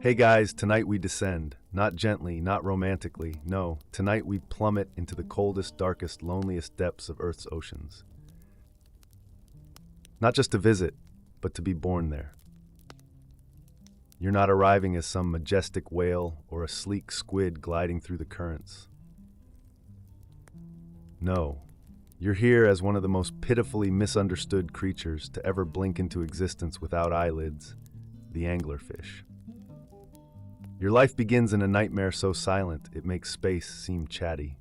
Hey guys, tonight we descend. Not gently, not romantically. No, tonight we plummet into the coldest, darkest, loneliest depths of Earth's oceans. Not just to visit, but to be born there. You're not arriving as some majestic whale or a sleek squid gliding through the currents. No, you're here as one of the most pitifully misunderstood creatures to ever blink into existence without eyelids, the anglerfish. Your life begins in a nightmare so silent it makes space seem chatty.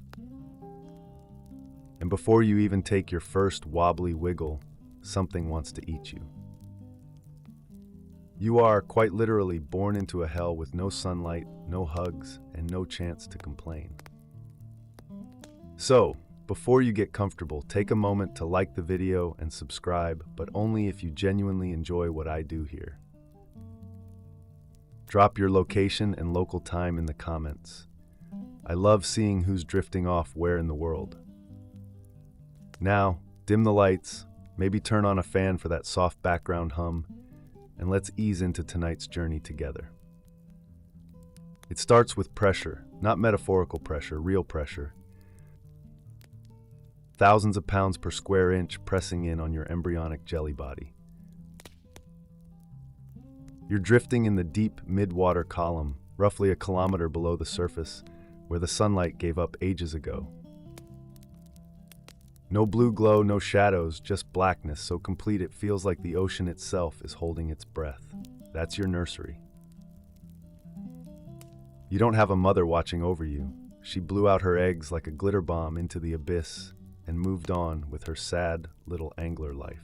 And before you even take your first wobbly wiggle, something wants to eat you. You are, quite literally, born into a hell with no sunlight, no hugs, and no chance to complain. So, before you get comfortable, take a moment to like the video and subscribe, but only if you genuinely enjoy what I do here. Drop your location and local time in the comments. I love seeing who's drifting off where in the world. Now, dim the lights, maybe turn on a fan for that soft background hum, and let's ease into tonight's journey together. It starts with pressure, not metaphorical pressure, real pressure. Thousands of pounds per square inch pressing in on your embryonic jelly body. You're drifting in the deep mid-water column, roughly a kilometer below the surface, where the sunlight gave up ages ago. No blue glow, no shadows, just blackness so complete it feels like the ocean itself is holding its breath. That's your nursery. You don't have a mother watching over you. She blew out her eggs like a glitter bomb into the abyss and moved on with her sad little angler life.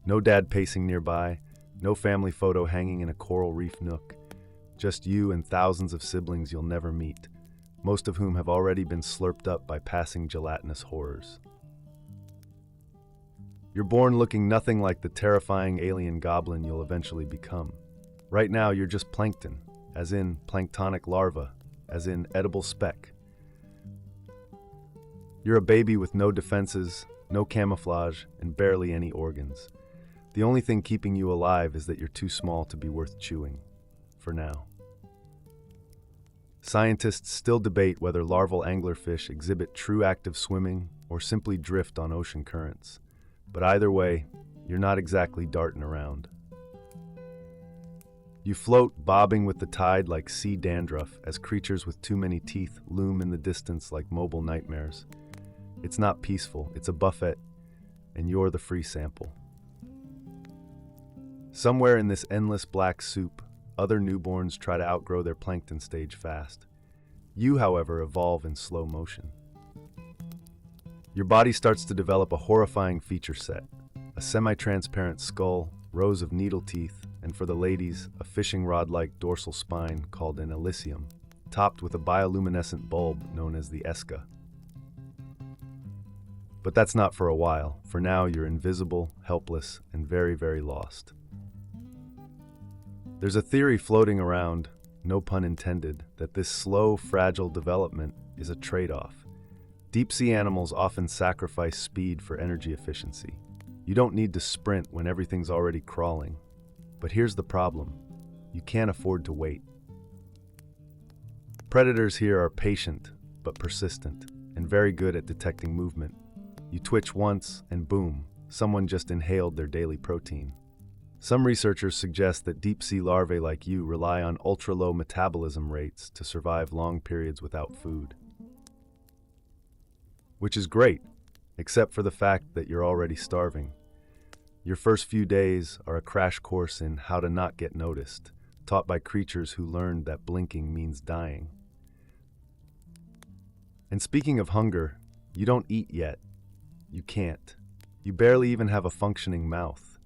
No dad pacing nearby, no family photo hanging in a coral reef nook. Just you and thousands of siblings you'll never meet, most of whom have already been slurped up by passing gelatinous horrors. You're born looking nothing like the terrifying alien goblin you'll eventually become. Right now you're just plankton, as in planktonic larva, as in edible speck. You're a baby with no defenses, no camouflage, and barely any organs. The only thing keeping you alive is that you're too small to be worth chewing, for now. Scientists still debate whether larval anglerfish exhibit true active swimming or simply drift on ocean currents. But either way, you're not exactly darting around. You float, bobbing with the tide like sea dandruff as creatures with too many teeth loom in the distance like mobile nightmares. It's not peaceful, it's a buffet, and you're the free sample. Somewhere in this endless black soup, other newborns try to outgrow their plankton stage fast. You, however, evolve in slow motion. Your body starts to develop a horrifying feature set: a semi-transparent skull, rows of needle teeth, and for the ladies, a fishing rod-like dorsal spine called an elysium, topped with a bioluminescent bulb known as the esca. But that's not for a while. For now, you're invisible, helpless, and very, very lost. There's a theory floating around, no pun intended, that this slow, fragile development is a trade-off. Deep-sea animals often sacrifice speed for energy efficiency. You don't need to sprint when everything's already crawling. But here's the problem: you can't afford to wait. Predators here are patient, but persistent, and very good at detecting movement. You twitch once, and boom, someone just inhaled their daily protein. Some researchers suggest that deep-sea larvae like you rely on ultra-low metabolism rates to survive long periods without food. Which is great, except for the fact that you're already starving. Your first few days are a crash course in how to not get noticed, taught by creatures who learned that blinking means dying. And speaking of hunger, you don't eat yet. You can't. You barely even have a functioning mouth.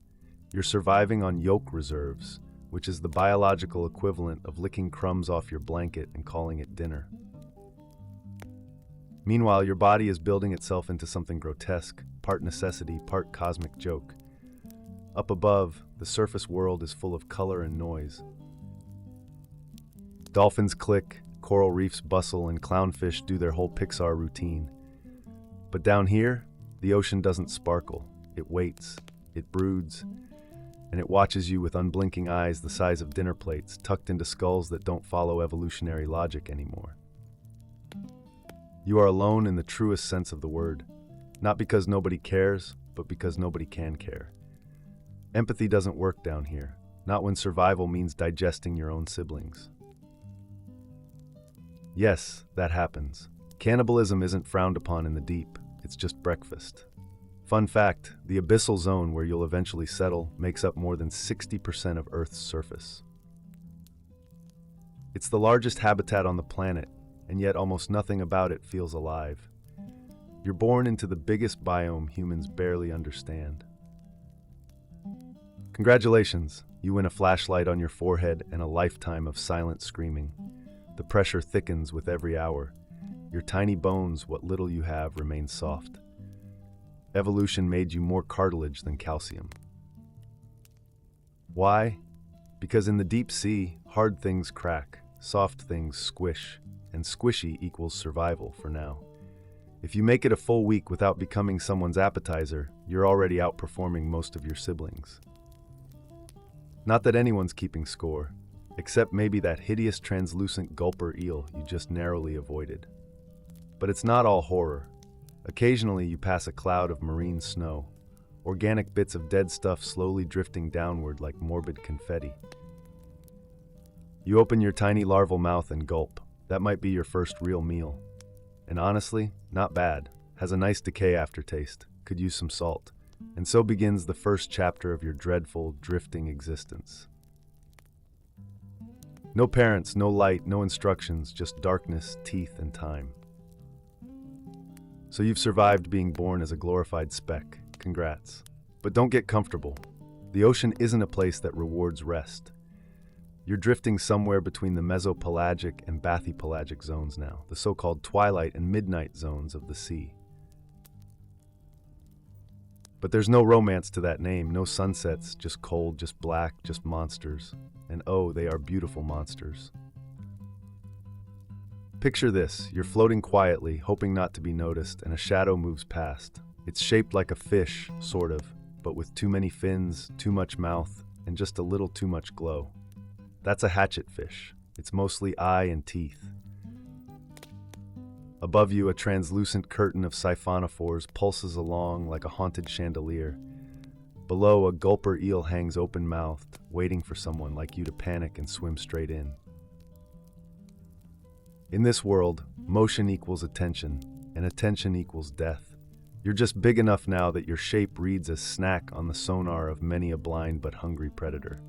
You're surviving on yolk reserves, which is the biological equivalent of licking crumbs off your blanket and calling it dinner. Meanwhile, your body is building itself into something grotesque, part necessity, part cosmic joke. Up above, the surface world is full of color and noise. Dolphins click, coral reefs bustle, and clownfish do their whole Pixar routine. But down here, the ocean doesn't sparkle. It waits, it broods, and it watches you with unblinking eyes the size of dinner plates tucked into skulls that don't follow evolutionary logic anymore. You are alone in the truest sense of the word, not because nobody cares, but because nobody can care. Empathy doesn't work down here, not when survival means digesting your own siblings. Yes, that happens. Cannibalism isn't frowned upon in the deep, it's just breakfast. Fun fact, the abyssal zone where you'll eventually settle makes up more than 60% of Earth's surface. It's the largest habitat on the planet, and yet almost nothing about it feels alive. You're born into the biggest biome humans barely understand. Congratulations, you win a flashlight on your forehead and a lifetime of silent screaming. The pressure thickens with every hour. Your tiny bones, what little you have, remain soft. Evolution made you more cartilage than calcium. Why? Because in the deep sea, hard things crack, soft things squish, and squishy equals survival for now. If you make it a full week without becoming someone's appetizer, you're already outperforming most of your siblings. Not that anyone's keeping score, except maybe that hideous translucent gulper eel you just narrowly avoided. But it's not all horror. Occasionally you pass a cloud of marine snow, organic bits of dead stuff slowly drifting downward like morbid confetti. You open your tiny larval mouth and gulp. That might be your first real meal. And honestly, not bad. Has a nice decay aftertaste. Could use some salt. And so begins the first chapter of your dreadful, drifting existence. No parents, no light, no instructions, just darkness, teeth, and time. So you've survived being born as a glorified speck. Congrats. But don't get comfortable. The ocean isn't a place that rewards rest. You're drifting somewhere between the mesopelagic and bathypelagic zones now, the so-called twilight and midnight zones of the sea. But there's no romance to that name, no sunsets, just cold, just black, just monsters. And oh, they are beautiful monsters. Picture this, you're floating quietly, hoping not to be noticed, and a shadow moves past. It's shaped like a fish, sort of, but with too many fins, too much mouth, and just a little too much glow. That's a hatchetfish. It's mostly eye and teeth. Above you, a translucent curtain of siphonophores pulses along like a haunted chandelier. Below, a gulper eel hangs open-mouthed, waiting for someone like you to panic and swim straight in. In this world, motion equals attention, and attention equals death. You're just big enough now that your shape reads as snack on the sonar of many a blind but hungry predator.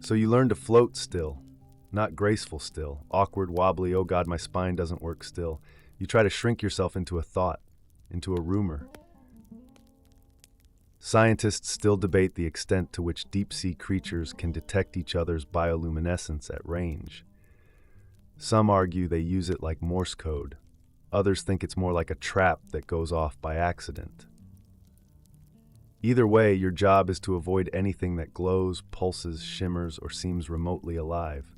So you learn to float still, not graceful still, awkward, wobbly, oh God, my spine doesn't work still. You try to shrink yourself into a thought, into a rumor. Scientists still debate the extent to which deep-sea creatures can detect each other's bioluminescence at range. Some argue they use it like Morse code. Others think it's more like a trap that goes off by accident. Either way, your job is to avoid anything that glows, pulses, shimmers, or seems remotely alive,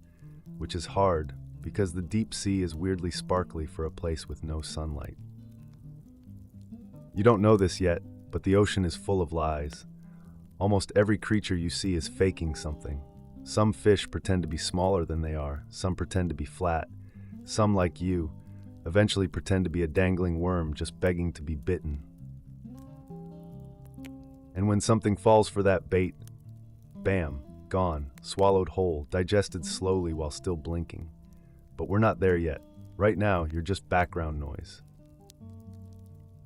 which is hard because the deep sea is weirdly sparkly for a place with no sunlight. You don't know this yet, but the ocean is full of lies. Almost every creature you see is faking something. Some fish pretend to be smaller than they are, some pretend to be flat, some, like you, eventually pretend to be a dangling worm just begging to be bitten. And when something falls for that bait, bam, gone, swallowed whole, digested slowly while still blinking. But we're not there yet. Right now, you're just background noise.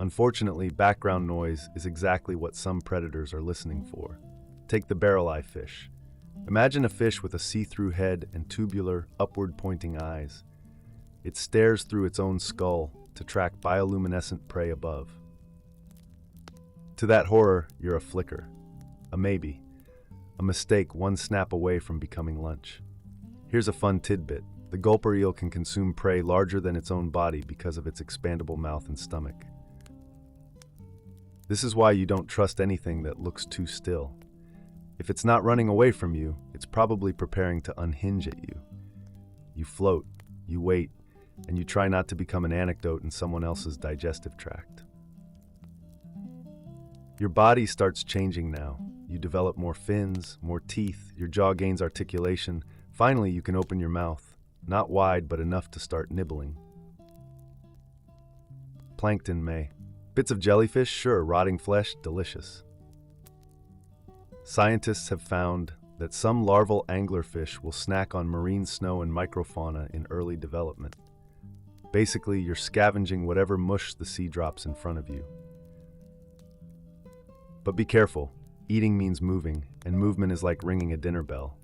Unfortunately, background noise is exactly what some predators are listening for. Take the barrel-eye fish. Imagine a fish with a see-through head and tubular, upward-pointing eyes. It stares through its own skull to track bioluminescent prey above. To that horror, you're a flicker, a maybe, a mistake one snap away from becoming lunch. Here's a fun tidbit. The gulper eel can consume prey larger than its own body because of its expandable mouth and stomach. This is why you don't trust anything that looks too still. If it's not running away from you, it's probably preparing to unhinge at you. You float, you wait, and you try not to become an anecdote in someone else's digestive tract. Your body starts changing now. you develop more fins, more teeth, your jaw gains articulation. Finally, you can open your mouth, not wide, but enough to start nibbling. Plankton may. Bits of jellyfish, sure, rotting flesh, delicious. Scientists have found that some larval anglerfish will snack on marine snow and microfauna in early development. Basically, you're scavenging whatever mush the sea drops in front of you. But be careful. Eating means moving, and movement is like ringing a dinner bell.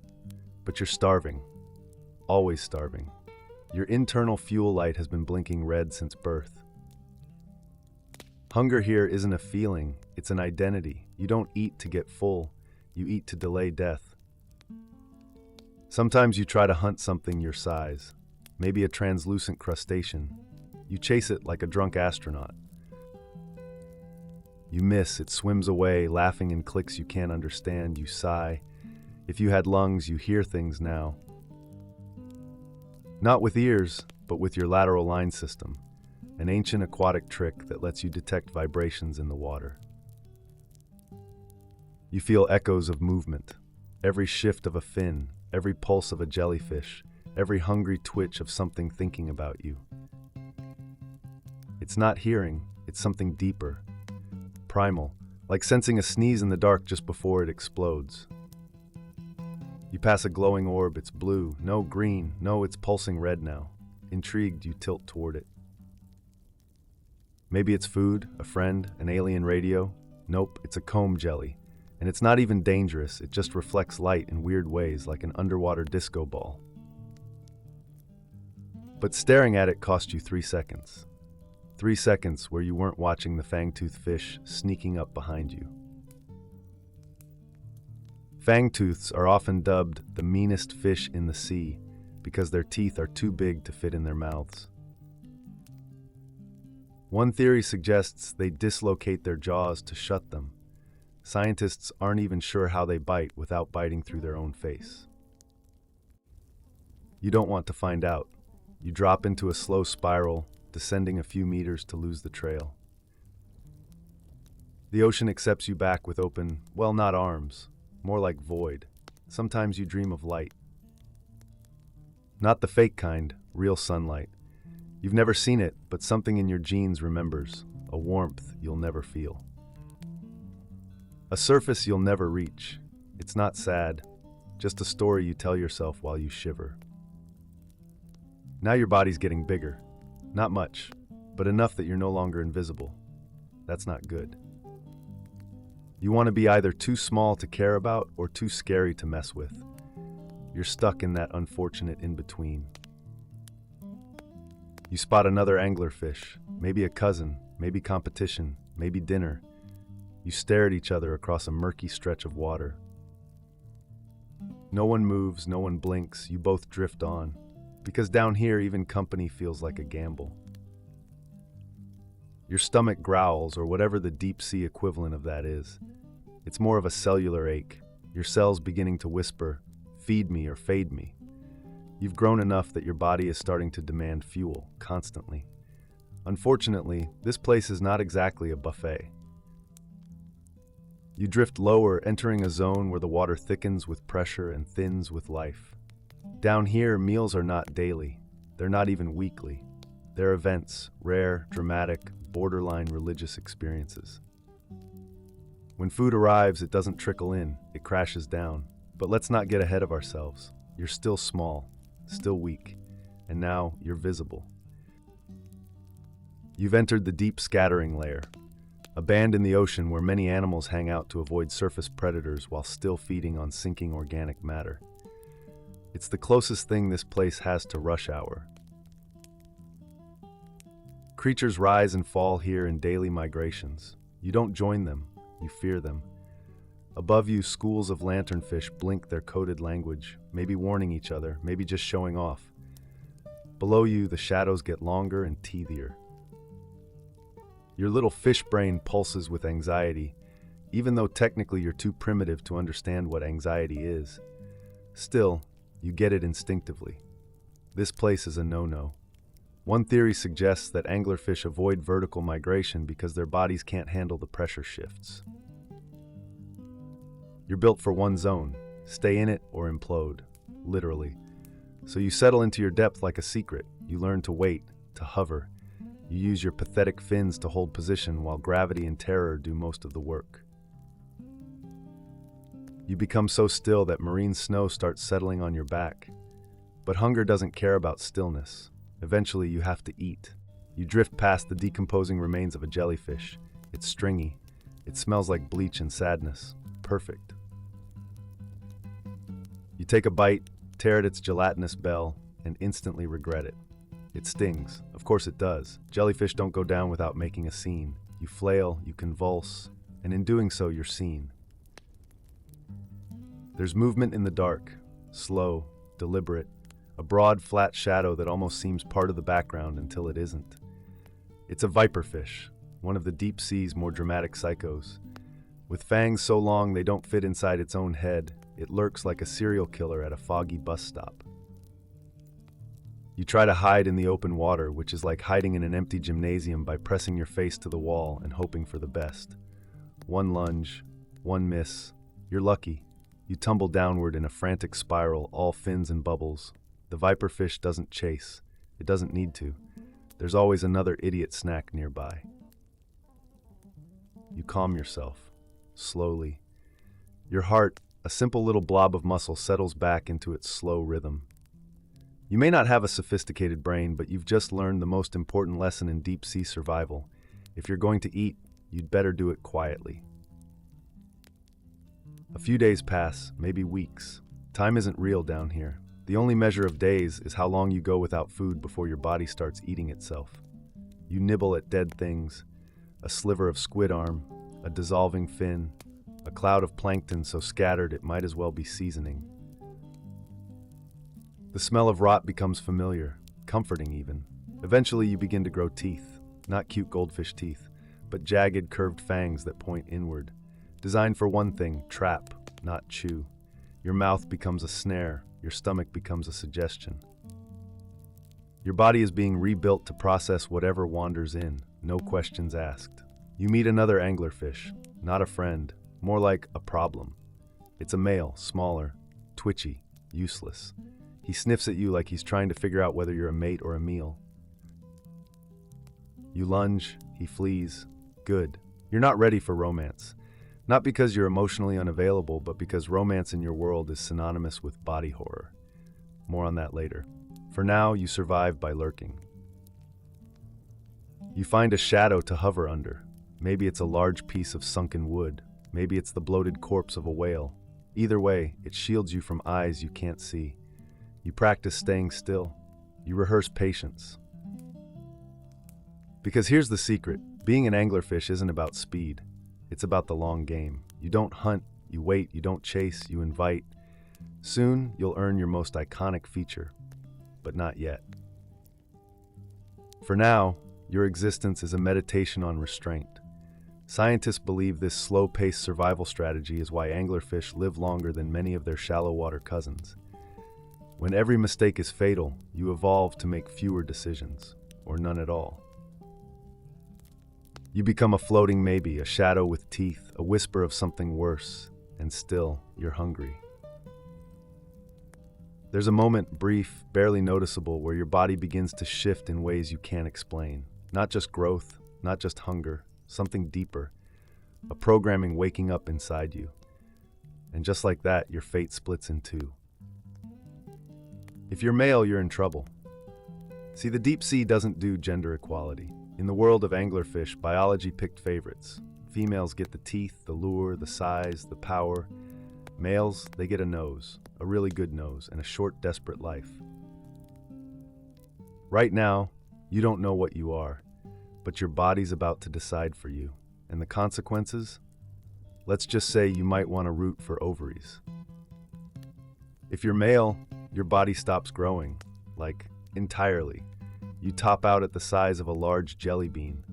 But you're starving. Always starving. Your internal fuel light has been blinking red since birth. Hunger here isn't a feeling, it's an identity. You don't eat to get full, you eat to delay death. Sometimes you try to hunt something your size, maybe a translucent crustacean. You chase it like a drunk astronaut. You miss, it swims away, laughing in clicks you can't understand. You sigh. If you had lungs, you hear things now. Not with ears, but with your lateral line system, an ancient aquatic trick that lets you detect vibrations in the water. You feel echoes of movement, every shift of a fin, every pulse of a jellyfish, every hungry twitch of something thinking about you. It's not hearing, it's something deeper, primal, like sensing a sneeze in the dark just before it explodes. You pass a glowing orb, it's blue, no green, no, it's pulsing red now. Intrigued, you tilt toward it. Maybe it's food, a friend, an alien radio. Nope, it's a comb jelly. And it's not even dangerous, it just reflects light in weird ways like an underwater disco ball. But staring at it cost you 3 seconds. 3 seconds where you weren't watching the fangtooth fish sneaking up behind you. Fangtooths are often dubbed the meanest fish in the sea because their teeth are too big to fit in their mouths. One theory suggests they dislocate their jaws to shut them. Scientists aren't even sure how they bite without biting through their own face. You don't want to find out. You drop into a slow spiral, descending a few meters to lose the trail. The ocean accepts you back with open, well, not arms, more like void. Sometimes you dream of light. Not the fake kind, real sunlight. You've never seen it, but something in your genes remembers, a warmth you'll never feel. A surface you'll never reach. It's not sad, just a story you tell yourself while you shiver. Now your body's getting bigger. Not much, but enough that you're no longer invisible. That's not good. You want to be either too small to care about or too scary to mess with. You're stuck in that unfortunate in-between. You spot another anglerfish, maybe a cousin, maybe competition, maybe dinner. You stare at each other across a murky stretch of water. No one moves, no one blinks, you both drift on. Because down here, even company feels like a gamble. Your stomach growls, or whatever the deep sea equivalent of that is. It's more of a cellular ache, your cells beginning to whisper, feed me or fade me. You've grown enough that your body is starting to demand fuel, constantly. Unfortunately, this place is not exactly a buffet. You drift lower, entering a zone where the water thickens with pressure and thins with life. Down here, meals are not daily. They're not even weekly. They're events, rare, dramatic, borderline religious experiences. When food arrives, it doesn't trickle in, it crashes down. But let's not get ahead of ourselves. You're still small, still weak, and now you're visible. You've entered the deep scattering layer, a band in the ocean where many animals hang out to avoid surface predators while still feeding on sinking organic matter. It's the closest thing this place has to rush hour. Creatures rise and fall here in daily migrations. You don't join them, you fear them. Above you, schools of lanternfish blink their coded language, maybe warning each other, maybe just showing off. Below you, the shadows get longer and teethier. Your little fish brain pulses with anxiety, even though technically you're too primitive to understand what anxiety is. Still, you get it instinctively. This place is a no-no. One theory suggests that anglerfish avoid vertical migration because their bodies can't handle the pressure shifts. You're built for one zone. Stay in it or implode, literally. So you settle into your depth like a secret. You learn to wait, to hover. You use your pathetic fins to hold position while gravity and terror do most of the work. You become so still that marine snow starts settling on your back. But hunger doesn't care about stillness. Eventually, you have to eat. You drift past the decomposing remains of a jellyfish. It's stringy. It smells like bleach and sadness. Perfect. You take a bite, tear at its gelatinous bell, and instantly regret it. It stings. Of course it does. Jellyfish don't go down without making a scene. You flail, you convulse, and in doing so, you're seen. There's movement in the dark, slow, deliberate, a broad, flat shadow that almost seems part of the background until it isn't. It's a viperfish, one of the deep sea's more dramatic psychos. With fangs so long they don't fit inside its own head, it lurks like a serial killer at a foggy bus stop. You try to hide in the open water, which is like hiding in an empty gymnasium by pressing your face to the wall and hoping for the best. One lunge, one miss, you're lucky. You tumble downward in a frantic spiral, all fins and bubbles. The viperfish doesn't chase. It doesn't need to. There's always another idiot snack nearby. You calm yourself, slowly. Your heart, a simple little blob of muscle, settles back into its slow rhythm. You may not have a sophisticated brain, but you've just learned the most important lesson in deep-sea survival. If you're going to eat, you'd better do it quietly. A few days pass, maybe weeks. Time isn't real down here. The only measure of days is how long you go without food before your body starts eating itself. You nibble at dead things, a sliver of squid arm, a dissolving fin, a cloud of plankton so scattered it might as well be seasoning. The smell of rot becomes familiar, comforting even. Eventually you begin to grow teeth, not cute goldfish teeth, but jagged, curved fangs that point inward. Designed for one thing, trap, not chew. Your mouth becomes a snare, your stomach becomes a suggestion. Your body is being rebuilt to process whatever wanders in, no questions asked. You meet another anglerfish, not a friend, more like a problem. It's a male, smaller, twitchy, useless. He sniffs at you like he's trying to figure out whether you're a mate or a meal. You lunge, he flees. Good. You're not ready for romance. Not because you're emotionally unavailable, but because romance in your world is synonymous with body horror. More on that later. For now, you survive by lurking. You find a shadow to hover under. Maybe it's a large piece of sunken wood. Maybe it's the bloated corpse of a whale. Either way, it shields you from eyes you can't see. You practice staying still. You rehearse patience. Because here's the secret. Being an anglerfish isn't about speed. It's about the long game. You don't hunt, you wait, you don't chase, you invite. Soon, you'll earn your most iconic feature, but not yet. For now, your existence is a meditation on restraint. Scientists believe this slow-paced survival strategy is why anglerfish live longer than many of their shallow-water cousins. When every mistake is fatal, you evolve to make fewer decisions, or none at all. You become a floating maybe, a shadow with teeth, a whisper of something worse, and still, you're hungry. There's a moment, brief, barely noticeable, where your body begins to shift in ways you can't explain. Not just growth, not just hunger, something deeper. A programming waking up inside you. And just like that, your fate splits in two. If you're male, you're in trouble. See, the deep sea doesn't do gender equality. In the world of anglerfish, biology picked favorites. Females get the teeth, the lure, the size, the power. Males, they get a nose, a really good nose, and a short, desperate life. Right now, you don't know what you are, but your body's about to decide for you. And the consequences? Let's just say you might want to root for ovaries. If you're male, your body stops growing, like entirely. You top out at the size of a large jelly bean.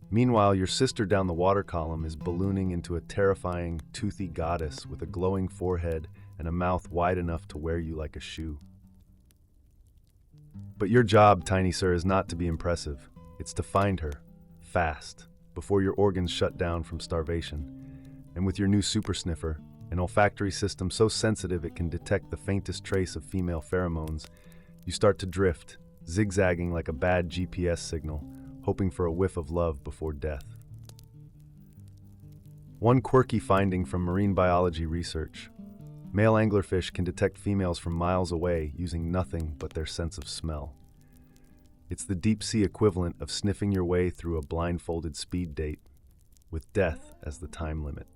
Meanwhile, your sister down the water column is ballooning into a terrifying, toothy goddess with a glowing forehead and a mouth wide enough to wear you like a shoe. But your job, tiny sir, is not to be impressive. It's to find her, fast, before your organs shut down from starvation. And with your new super sniffer, an olfactory system so sensitive it can detect the faintest trace of female pheromones. You start to drift, zigzagging like a bad GPS signal, hoping for a whiff of love before death. One quirky finding from marine biology research: male anglerfish can detect females from miles away using nothing but their sense of smell. It's the deep-sea equivalent of sniffing your way through a blindfolded speed date, with death as the time limit.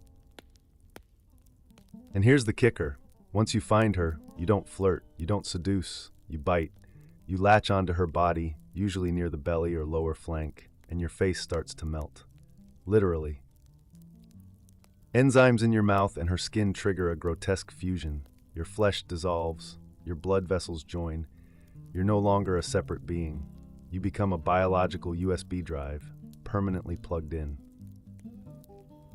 And here's the kicker. Once you find her, you don't flirt, you don't seduce, you bite. You latch onto her body, usually near the belly or lower flank, and your face starts to melt. Literally. Enzymes in your mouth and her skin trigger a grotesque fusion. Your flesh dissolves, your blood vessels join. You're no longer a separate being. You become a biological USB drive, permanently plugged in.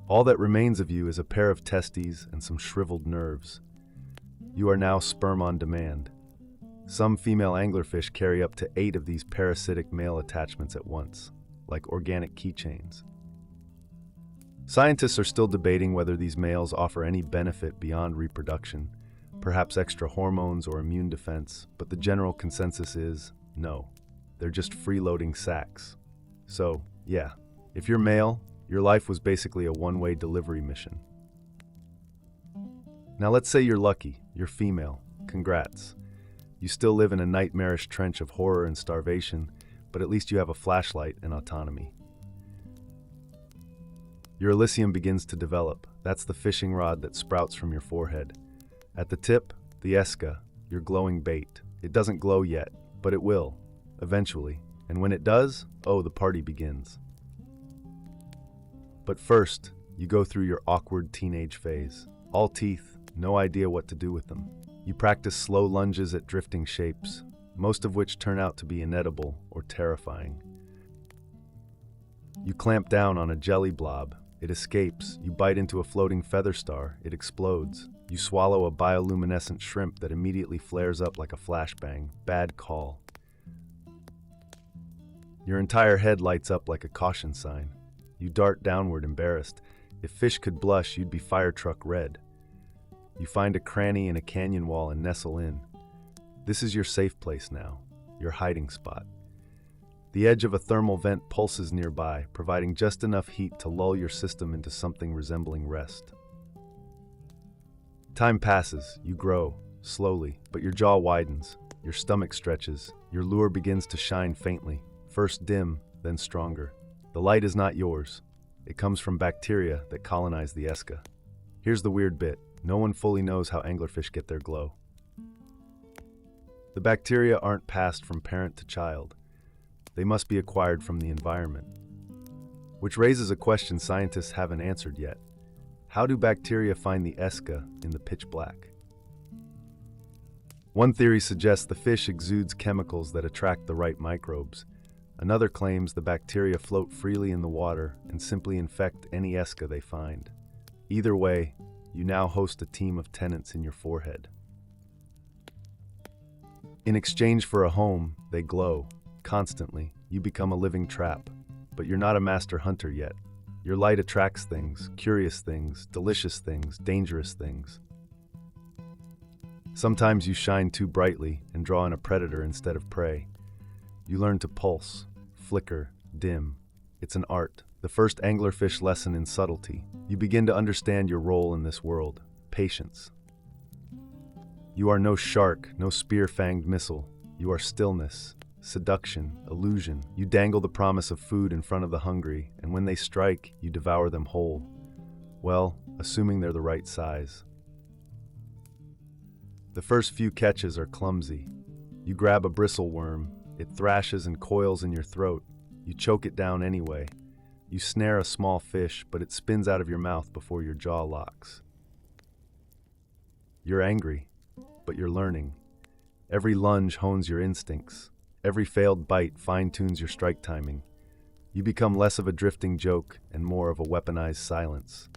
All that remains of you is a pair of testes and some shriveled nerves. You are now sperm on demand. Some female anglerfish carry up to 8 of these parasitic male attachments at once, like organic keychains. Scientists are still debating whether these males offer any benefit beyond reproduction, perhaps extra hormones or immune defense, but the general consensus is no. They're just freeloading sacs. So, yeah, if you're male, your life was basically a one-way delivery mission. Now let's say you're lucky, you're female. Congrats. You still live in a nightmarish trench of horror and starvation, but at least you have a flashlight and autonomy. Your Elysium begins to develop. That's the fishing rod that sprouts from your forehead. At the tip, the Esca, your glowing bait. It doesn't glow yet, but it will, eventually. And when it does, oh, the party begins. But first, you go through your awkward teenage phase. All teeth, no idea what to do with them. You practice slow lunges at drifting shapes, most of which turn out to be inedible or terrifying. You clamp down on a jelly blob. It escapes. You bite into a floating feather star. It explodes. You swallow a bioluminescent shrimp that immediately flares up like a flashbang. Bad call. Your entire head lights up like a caution sign. You dart downward, embarrassed. If fish could blush, you'd be fire truck red. You find a cranny in a canyon wall and nestle in. This is your safe place now, your hiding spot. The edge of a thermal vent pulses nearby, providing just enough heat to lull your system into something resembling rest. Time passes, you grow, slowly, but your jaw widens, your stomach stretches, your lure begins to shine faintly, first dim, then stronger. The light is not yours. It comes from bacteria that colonize the Esca. Here's the weird bit. No one fully knows how anglerfish get their glow. The bacteria aren't passed from parent to child. They must be acquired from the environment. Which raises a question scientists haven't answered yet. How do bacteria find the Esca in the pitch black? One theory suggests the fish exudes chemicals that attract the right microbes. Another claims the bacteria float freely in the water and simply infect any Esca they find. Either way, you now host a team of tenants in your forehead. In exchange for a home, they glow. Constantly, you become a living trap. But you're not a master hunter yet. Your light attracts things, curious things, delicious things, dangerous things. Sometimes you shine too brightly and draw in a predator instead of prey. You learn to pulse, flicker, dim. It's an art, the first anglerfish lesson in subtlety. You begin to understand your role in this world. Patience. You are no shark, no spear-fanged missile. You are stillness, seduction, illusion. You dangle the promise of food in front of the hungry, and when they strike, you devour them whole. Well, assuming they're the right size. The first few catches are clumsy. You grab a bristle worm, it thrashes and coils in your throat. You choke it down anyway. You snare a small fish, but it spins out of your mouth before your jaw locks. You're angry, but you're learning. Every lunge hones your instincts. Every failed bite fine-tunes your strike timing. You become less of a drifting joke and more of a weaponized silence.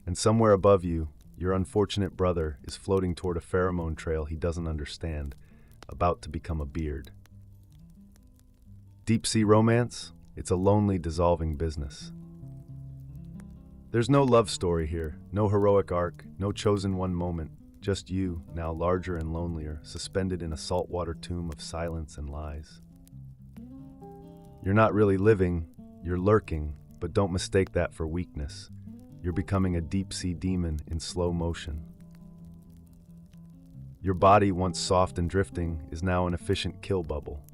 And somewhere above you, your unfortunate brother is floating toward a pheromone trail he doesn't understand, about to become a beard. Deep-sea romance? It's a lonely, dissolving business. There's no love story here, no heroic arc, no chosen one moment, just you, now larger and lonelier, suspended in a saltwater tomb of silence and lies. You're not really living, you're lurking, but don't mistake that for weakness. You're becoming a deep-sea demon in slow motion. Your body, once soft and drifting, is now an efficient kill bubble.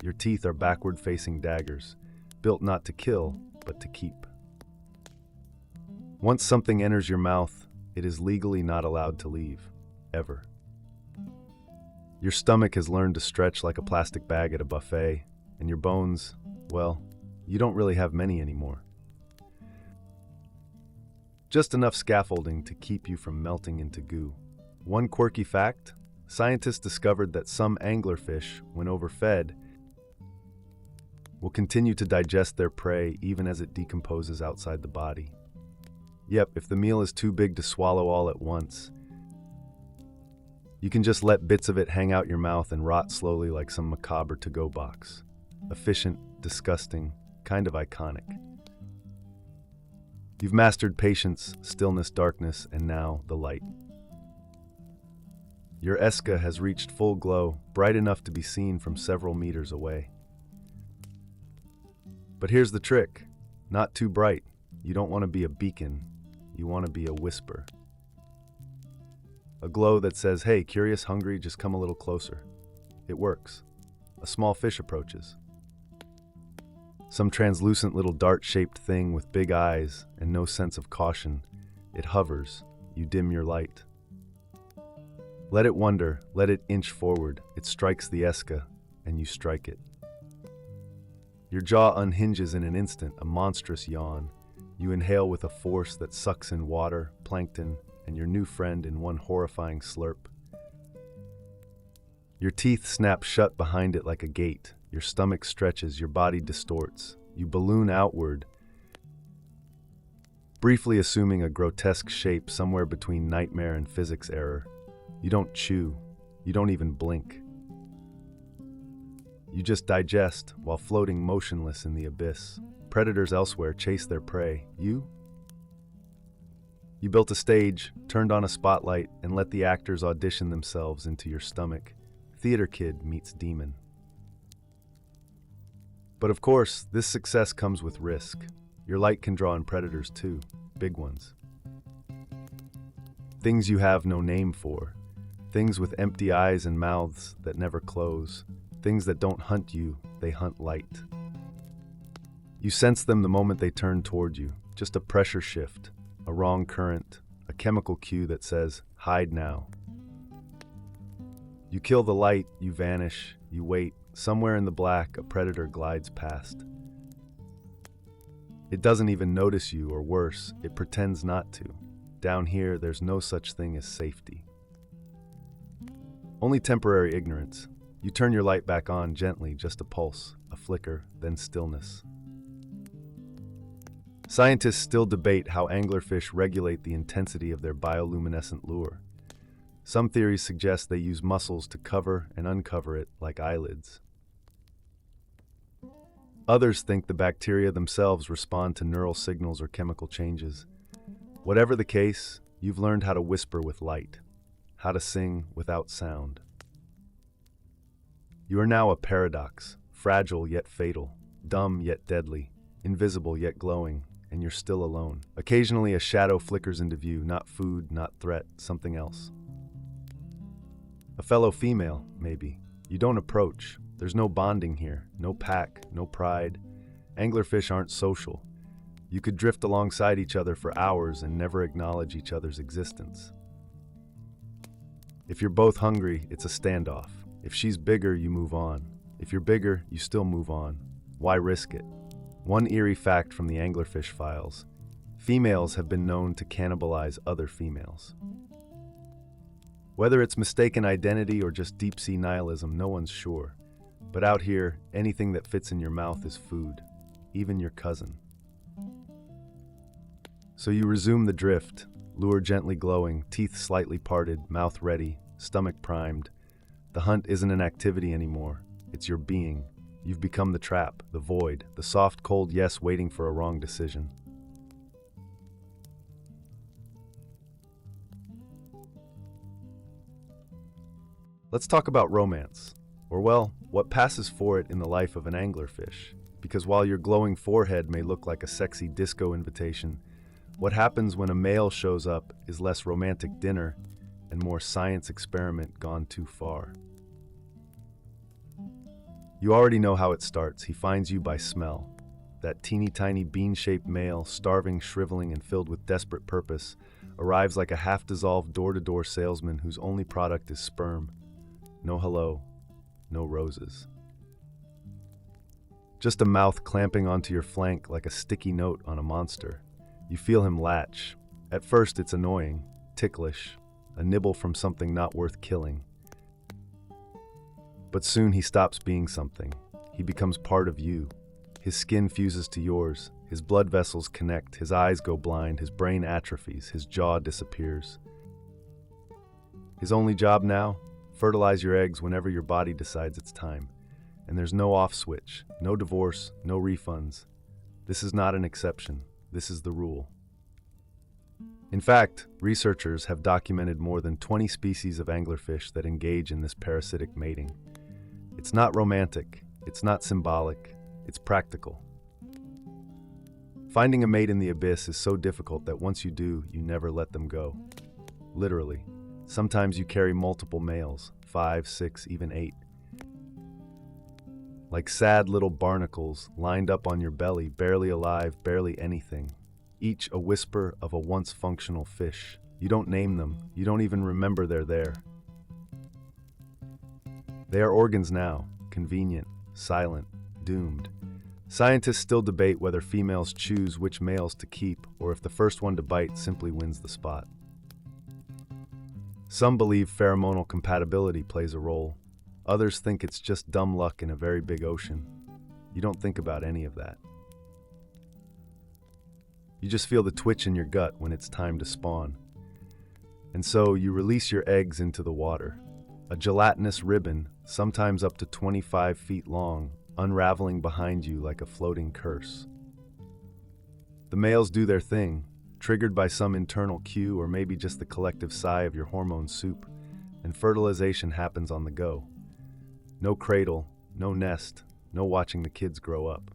Your teeth are backward-facing daggers, built not to kill, but to keep. Once something enters your mouth, it is legally not allowed to leave, ever. Your stomach has learned to stretch like a plastic bag at a buffet, and your bones, well, you don't really have many anymore. Just enough scaffolding to keep you from melting into goo. One quirky fact: scientists discovered that some anglerfish, when overfed, will continue to digest their prey even as it decomposes outside the body. Yep, if the meal is too big to swallow all at once, you can just let bits of it hang out your mouth and rot slowly like some macabre to-go box. Efficient, disgusting, kind of iconic. You've mastered patience, stillness, darkness, and now the light. Your Eska has reached full glow, bright enough to be seen from several meters away. But here's the trick: not too bright. You don't want to be a beacon, you want to be a whisper. A glow that says, "Hey, curious, hungry, just come a little closer." It works. A small fish approaches. Some translucent little dart-shaped thing with big eyes and no sense of caution. It hovers. You dim your light. Let it wonder, let it inch forward. It strikes the Eska, and you strike it. Your jaw unhinges in an instant, a monstrous yawn. You inhale with a force that sucks in water, plankton, and your new friend in one horrifying slurp. Your teeth snap shut behind it like a gate. Your stomach stretches, your body distorts. You balloon outward, briefly assuming a grotesque shape somewhere between nightmare and physics error. You don't chew. You don't even blink. You just digest while floating motionless in the abyss. Predators elsewhere chase their prey. You built a stage, turned on a spotlight, and let the actors audition themselves into your stomach. Theater kid meets demon. But of course, this success comes with risk. Your light can draw in predators too, big ones. Things you have no name for. Things with empty eyes and mouths that never close. Things that don't hunt you, they hunt light. You sense them the moment they turn toward you. Just a pressure shift, a wrong current, a chemical cue that says, "Hide now." You kill the light, you vanish, you wait. Somewhere in the black, a predator glides past. It doesn't even notice you, or worse, it pretends not to. Down here, there's no such thing as safety. Only temporary ignorance. You turn your light back on gently, just a pulse, a flicker, then stillness. Scientists still debate how anglerfish regulate the intensity of their bioluminescent lure. Some theories suggest they use muscles to cover and uncover it like eyelids. Others think the bacteria themselves respond to neural signals or chemical changes. Whatever the case, you've learned how to whisper with light, how to sing without sound. You are now a paradox, fragile yet fatal, dumb yet deadly, invisible yet glowing, and you're still alone. Occasionally a shadow flickers into view, not food, not threat, something else. A fellow female, maybe. You don't approach. There's no bonding here, no pack, no pride. Anglerfish aren't social. You could drift alongside each other for hours and never acknowledge each other's existence. If you're both hungry, it's a standoff. If she's bigger, you move on. If you're bigger, you still move on. Why risk it? One eerie fact from the Anglerfish files: females have been known to cannibalize other females. Whether it's mistaken identity or just deep-sea nihilism, no one's sure. But out here, anything that fits in your mouth is food, even your cousin. So you resume the drift, lure gently glowing, teeth slightly parted, mouth ready, stomach primed. The hunt isn't an activity anymore, it's your being. You've become the trap, the void, the soft, cold yes waiting for a wrong decision. Let's talk about romance, or well, what passes for it in the life of an anglerfish. Because while your glowing forehead may look like a sexy disco invitation, what happens when a male shows up is less romantic dinner and more science experiment gone too far. You already know how it starts. He finds you by smell. That teeny tiny bean-shaped male, starving, shriveling, and filled with desperate purpose, arrives like a half-dissolved door-to-door salesman whose only product is sperm. No hello, no roses. Just a mouth clamping onto your flank like a sticky note on a monster. You feel him latch. At first it's annoying, ticklish, a nibble from something not worth killing. But soon he stops being something. He becomes part of you. His skin fuses to yours, his blood vessels connect, his eyes go blind, his brain atrophies, his jaw disappears. His only job now? Fertilize your eggs whenever your body decides it's time. And there's no off switch, no divorce, no refunds. This is not an exception. This is the rule. In fact, researchers have documented more than 20 species of anglerfish that engage in this parasitic mating. It's not romantic, it's not symbolic, it's practical. Finding a mate in the abyss is so difficult that once you do, you never let them go. Literally. Sometimes you carry multiple males, 5, 6, even 8. Like sad little barnacles lined up on your belly, barely alive, barely anything. Each a whisper of a once functional fish. You don't name them, you don't even remember they're there. They are organs now, convenient, silent, doomed. Scientists still debate whether females choose which males to keep or if the first one to bite simply wins the spot. Some believe pheromonal compatibility plays a role. Others think it's just dumb luck in a very big ocean. You don't think about any of that. You just feel the twitch in your gut when it's time to spawn. And so you release your eggs into the water. A gelatinous ribbon, sometimes up to 25 feet long, unraveling behind you like a floating curse. The males do their thing, triggered by some internal cue or maybe just the collective sigh of your hormone soup, and fertilization happens on the go. No cradle, no nest, no watching the kids grow up.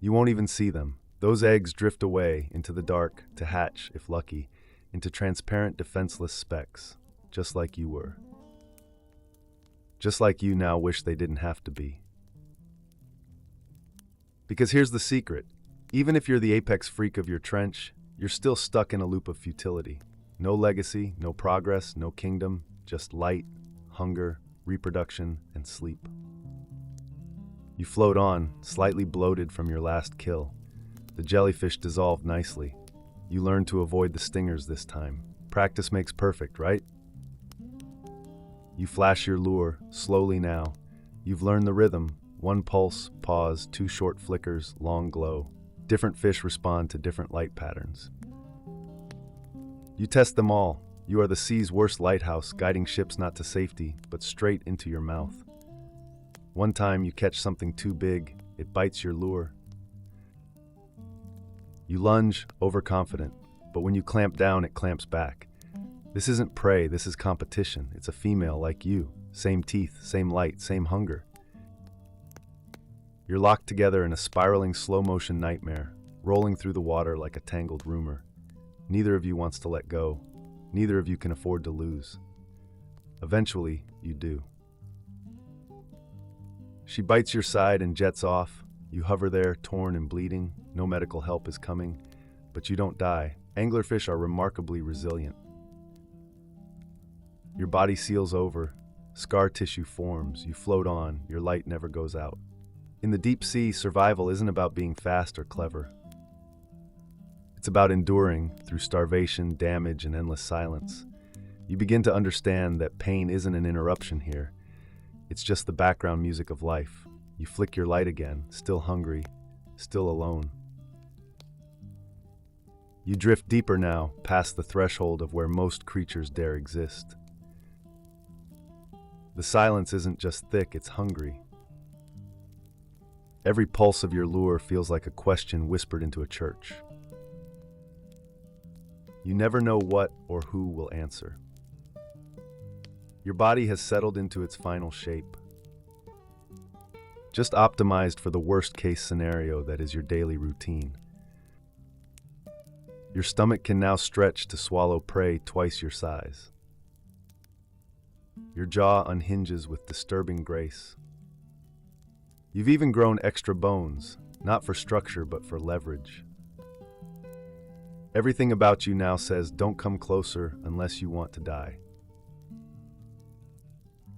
You won't even see them. Those eggs drift away into the dark to hatch, if lucky, into transparent, defenseless specks, just like you were. Just like you now wish they didn't have to be. Because here's the secret. Even if you're the apex freak of your trench, you're still stuck in a loop of futility. No legacy, no progress, no kingdom, just light, hunger, reproduction, and sleep. You float on, slightly bloated from your last kill. The jellyfish dissolved nicely. You learn to avoid the stingers this time. Practice makes perfect, right? You flash your lure, slowly now. You've learned the rhythm. One pulse, pause, 2 short flickers, long glow. Different fish respond to different light patterns. You test them all. You are the sea's worst lighthouse, guiding ships not to safety, but straight into your mouth. One time you catch something too big, it bites your lure. You lunge, overconfident, but when you clamp down, it clamps back. This isn't prey, this is competition. It's a female like you. Same teeth, same light, same hunger. You're locked together in a spiraling slow-motion nightmare, rolling through the water like a tangled rumor. Neither of you wants to let go. Neither of you can afford to lose. Eventually, you do. She bites your side and jets off. You hover there, torn and bleeding. No medical help is coming, but you don't die. Anglerfish are remarkably resilient. Your body seals over, scar tissue forms, you float on, your light never goes out. In the deep sea, survival isn't about being fast or clever. It's about enduring through starvation, damage, and endless silence. You begin to understand that pain isn't an interruption here. It's just the background music of life. You flick your light again, still hungry, still alone. You drift deeper now, past the threshold of where most creatures dare exist. The silence isn't just thick, it's hungry. Every pulse of your lure feels like a question whispered into a church. You never know what or who will answer. Your body has settled into its final shape, just optimized for the worst-case scenario that is your daily routine. Your stomach can now stretch to swallow prey twice your size. Your jaw unhinges with disturbing grace. You've even grown extra bones, not for structure but for leverage. Everything about you now says, don't come closer unless you want to die.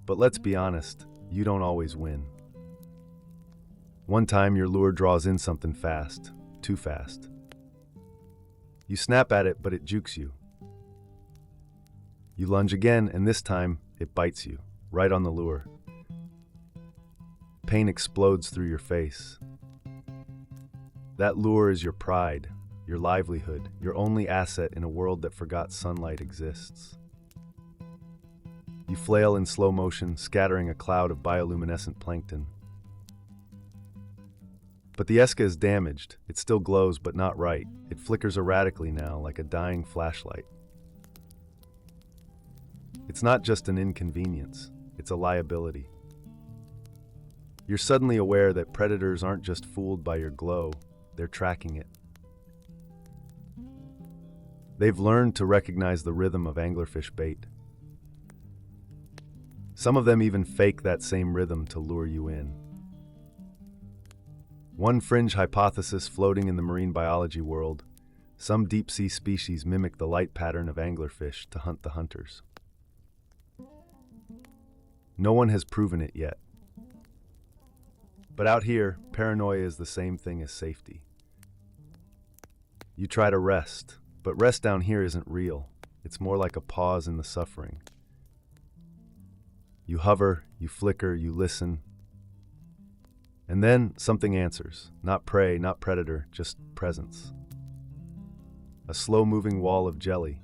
But let's be honest, you don't always win. One time your lure draws in something fast, too fast. You snap at it, but it jukes you. You lunge again, and this time it bites you, right on the lure. Pain explodes through your face. That lure is your pride, your livelihood, your only asset in a world that forgot sunlight exists. You flail in slow motion, scattering a cloud of bioluminescent plankton. But the Esca is damaged. It still glows, but not right. It flickers erratically now, like a dying flashlight. It's not just an inconvenience, it's a liability. You're suddenly aware that predators aren't just fooled by your glow, they're tracking it. They've learned to recognize the rhythm of anglerfish bait. Some of them even fake that same rhythm to lure you in. One fringe hypothesis floating in the marine biology world: some deep-sea species mimic the light pattern of anglerfish to hunt the hunters. No one has proven it yet. But out here, paranoia is the same thing as safety. You try to rest, but rest down here isn't real. It's more like a pause in the suffering. You hover, you flicker, you listen. And then something answers. Not prey, not predator, just presence. A slow-moving wall of jelly.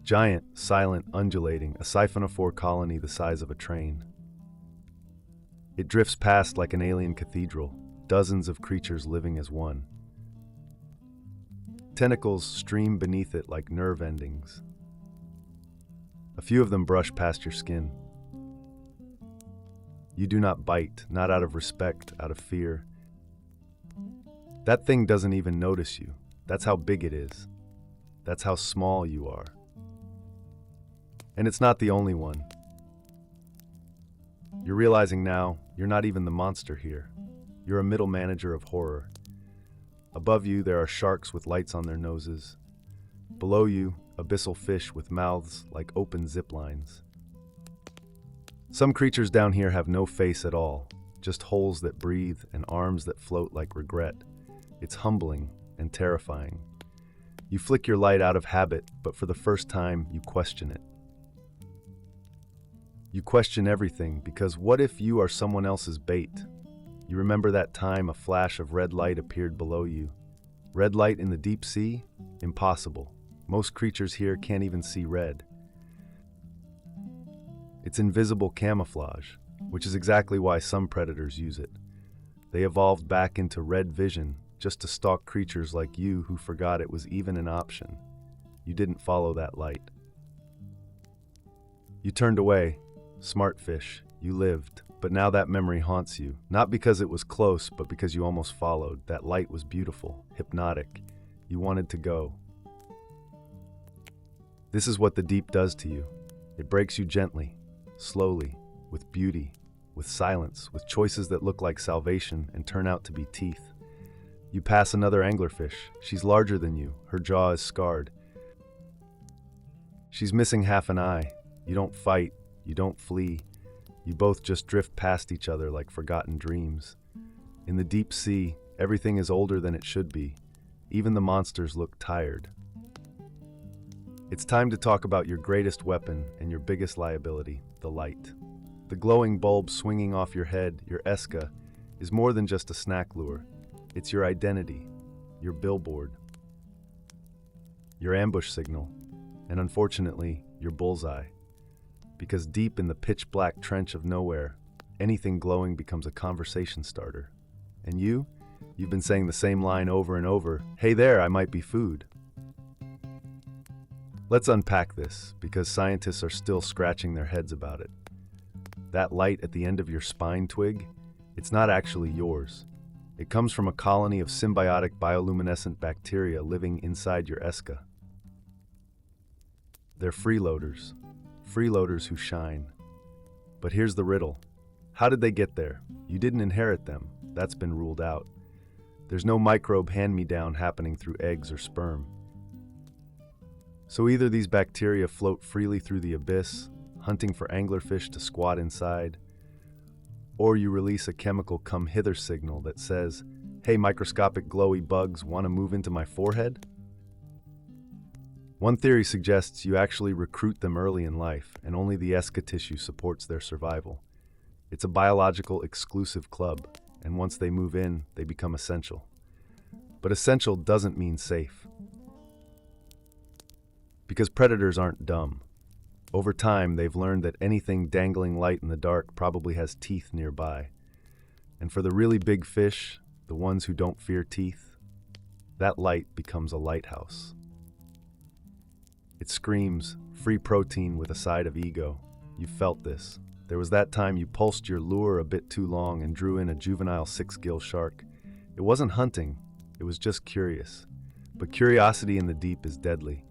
Giant, silent, undulating, a siphonophore colony the size of a train. It drifts past like an alien cathedral, dozens of creatures living as one. Tentacles stream beneath it like nerve endings. A few of them brush past your skin. You do not bite, not out of respect, out of fear. That thing doesn't even notice you. That's how big it is. That's how small you are. And it's not the only one. You're realizing now, you're not even the monster here. You're a middle manager of horror. Above you, there are sharks with lights on their noses. Below you, abyssal fish with mouths like open zip lines. Some creatures down here have no face at all, just holes that breathe and arms that float like regret. It's humbling and terrifying. You flick your light out of habit, but for the first time, you question it. You question everything, because what if you are someone else's bait? You remember that time a flash of red light appeared below you. Red light in the deep sea? Impossible. Most creatures here can't even see red. It's invisible camouflage, which is exactly why some predators use it. They evolved back into red vision just to stalk creatures like you who forgot it was even an option. You didn't follow that light. You turned away. Smart fish. You lived. But now that memory haunts you, not because it was close, but because you almost followed. That light was beautiful, hypnotic. You wanted to go. This is what the deep does to you. It breaks you gently, slowly, with beauty, with silence, with choices that look like salvation and turn out to be teeth. You pass another anglerfish. She's larger than you. Her jaw is scarred. She's missing half an eye. You don't fight. You don't flee. You both just drift past each other like forgotten dreams. In the deep sea, everything is older than it should be. Even the monsters look tired. It's time to talk about your greatest weapon and your biggest liability, the light. The glowing bulb swinging off your head, your Esca, is more than just a snack lure. It's your identity, your billboard, your ambush signal, and unfortunately, your bullseye. Because deep in the pitch-black trench of nowhere, anything glowing becomes a conversation starter. And you've been saying the same line over and over, "Hey there, I might be food." Let's unpack this, because scientists are still scratching their heads about it. That light at the end of your spine twig, it's not actually yours. It comes from a colony of symbiotic bioluminescent bacteria living inside your esca. They're freeloaders who shine. But here's the riddle. How did they get there? You didn't inherit them. That's been ruled out. There's no microbe hand-me-down happening through eggs or sperm. So either these bacteria float freely through the abyss, hunting for anglerfish to squat inside, or you release a chemical come-hither signal that says, "Hey, microscopic glowy bugs, want to move into my forehead?" One theory suggests you actually recruit them early in life, and only the esca tissue supports their survival. It's a biological exclusive club, and once they move in, they become essential. But essential doesn't mean safe. Because predators aren't dumb. Over time, they've learned that anything dangling light in the dark probably has teeth nearby. And for the really big fish, the ones who don't fear teeth, that light becomes a lighthouse. It screams, free protein with a side of ego. You felt this. There was that time you pulsed your lure a bit too long and drew in a juvenile 6-gill shark. It wasn't hunting, it was just curious. But curiosity in the deep is deadly.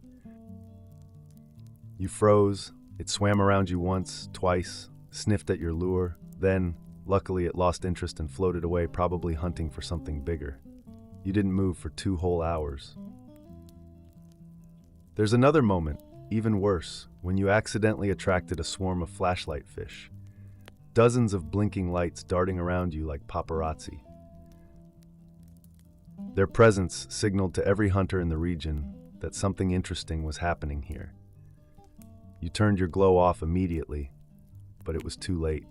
You froze, it swam around you once, twice, sniffed at your lure, then, luckily it lost interest and floated away, probably hunting for something bigger. You didn't move for 2 whole hours. There's another moment, even worse, when you accidentally attracted a swarm of flashlight fish. Dozens of blinking lights darting around you like paparazzi. Their presence signaled to every hunter in the region that something interesting was happening here. You turned your glow off immediately, but it was too late.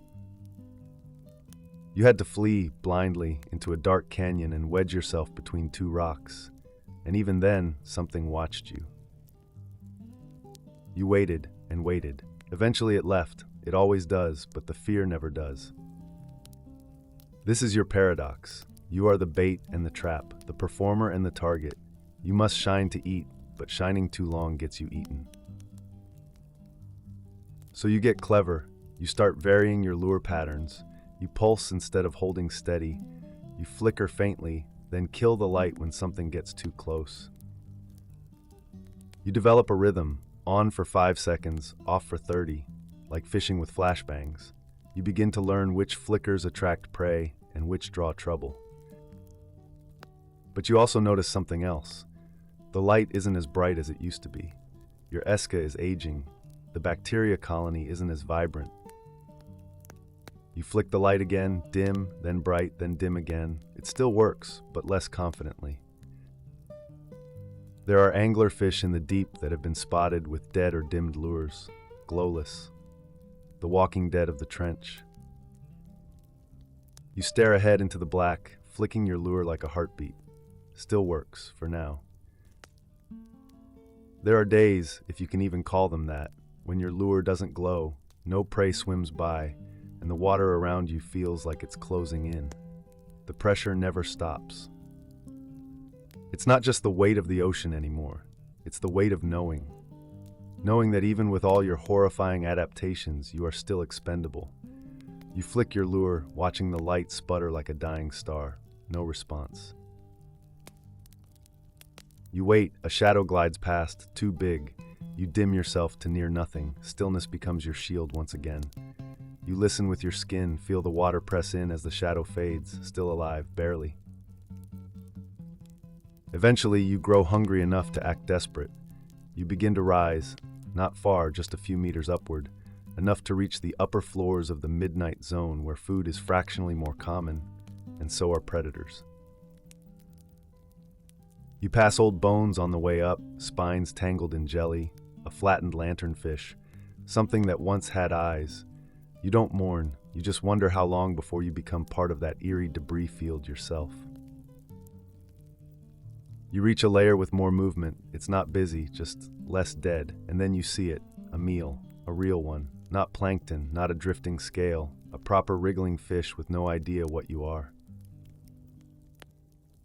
You had to flee blindly into a dark canyon and wedge yourself between 2 rocks, and even then, something watched you. You waited and waited. Eventually it left. It always does, but the fear never does. This is your paradox. You are the bait and the trap, the performer and the target. You must shine to eat, but shining too long gets you eaten. So you get clever. You start varying your lure patterns. You pulse instead of holding steady. You flicker faintly, then kill the light when something gets too close. You develop a rhythm. On for 5 seconds, off for 30, like fishing with flashbangs. You begin to learn which flickers attract prey and which draw trouble. But you also notice something else. The light isn't as bright as it used to be. Your esca is aging. The bacteria colony isn't as vibrant. You flick the light again, dim, then bright, then dim again. It still works, but less confidently. There are anglerfish in the deep that have been spotted with dead or dimmed lures, glowless, the walking dead of the trench. You stare ahead into the black, flicking your lure like a heartbeat. Still works, for now. There are days, if you can even call them that, when your lure doesn't glow, no prey swims by, and the water around you feels like it's closing in. The pressure never stops. It's not just the weight of the ocean anymore. It's the weight of knowing. Knowing that even with all your horrifying adaptations, you are still expendable. You flick your lure, watching the light sputter like a dying star. No response. You wait, a shadow glides past, too big. You dim yourself to near nothing. Stillness becomes your shield once again. You listen with your skin, feel the water press in as the shadow fades, still alive, barely. Eventually, you grow hungry enough to act desperate. You begin to rise, not far, just a few meters upward, enough to reach the upper floors of the midnight zone where food is fractionally more common, and so are predators. You pass old bones on the way up, spines tangled in jelly, a flattened lanternfish, something that once had eyes. You don't mourn, you just wonder how long before you become part of that eerie debris field yourself. You reach a layer with more movement. It's not busy, just less dead, and then you see it, a meal, a real one, not plankton, not a drifting scale, a proper wriggling fish with no idea what you are.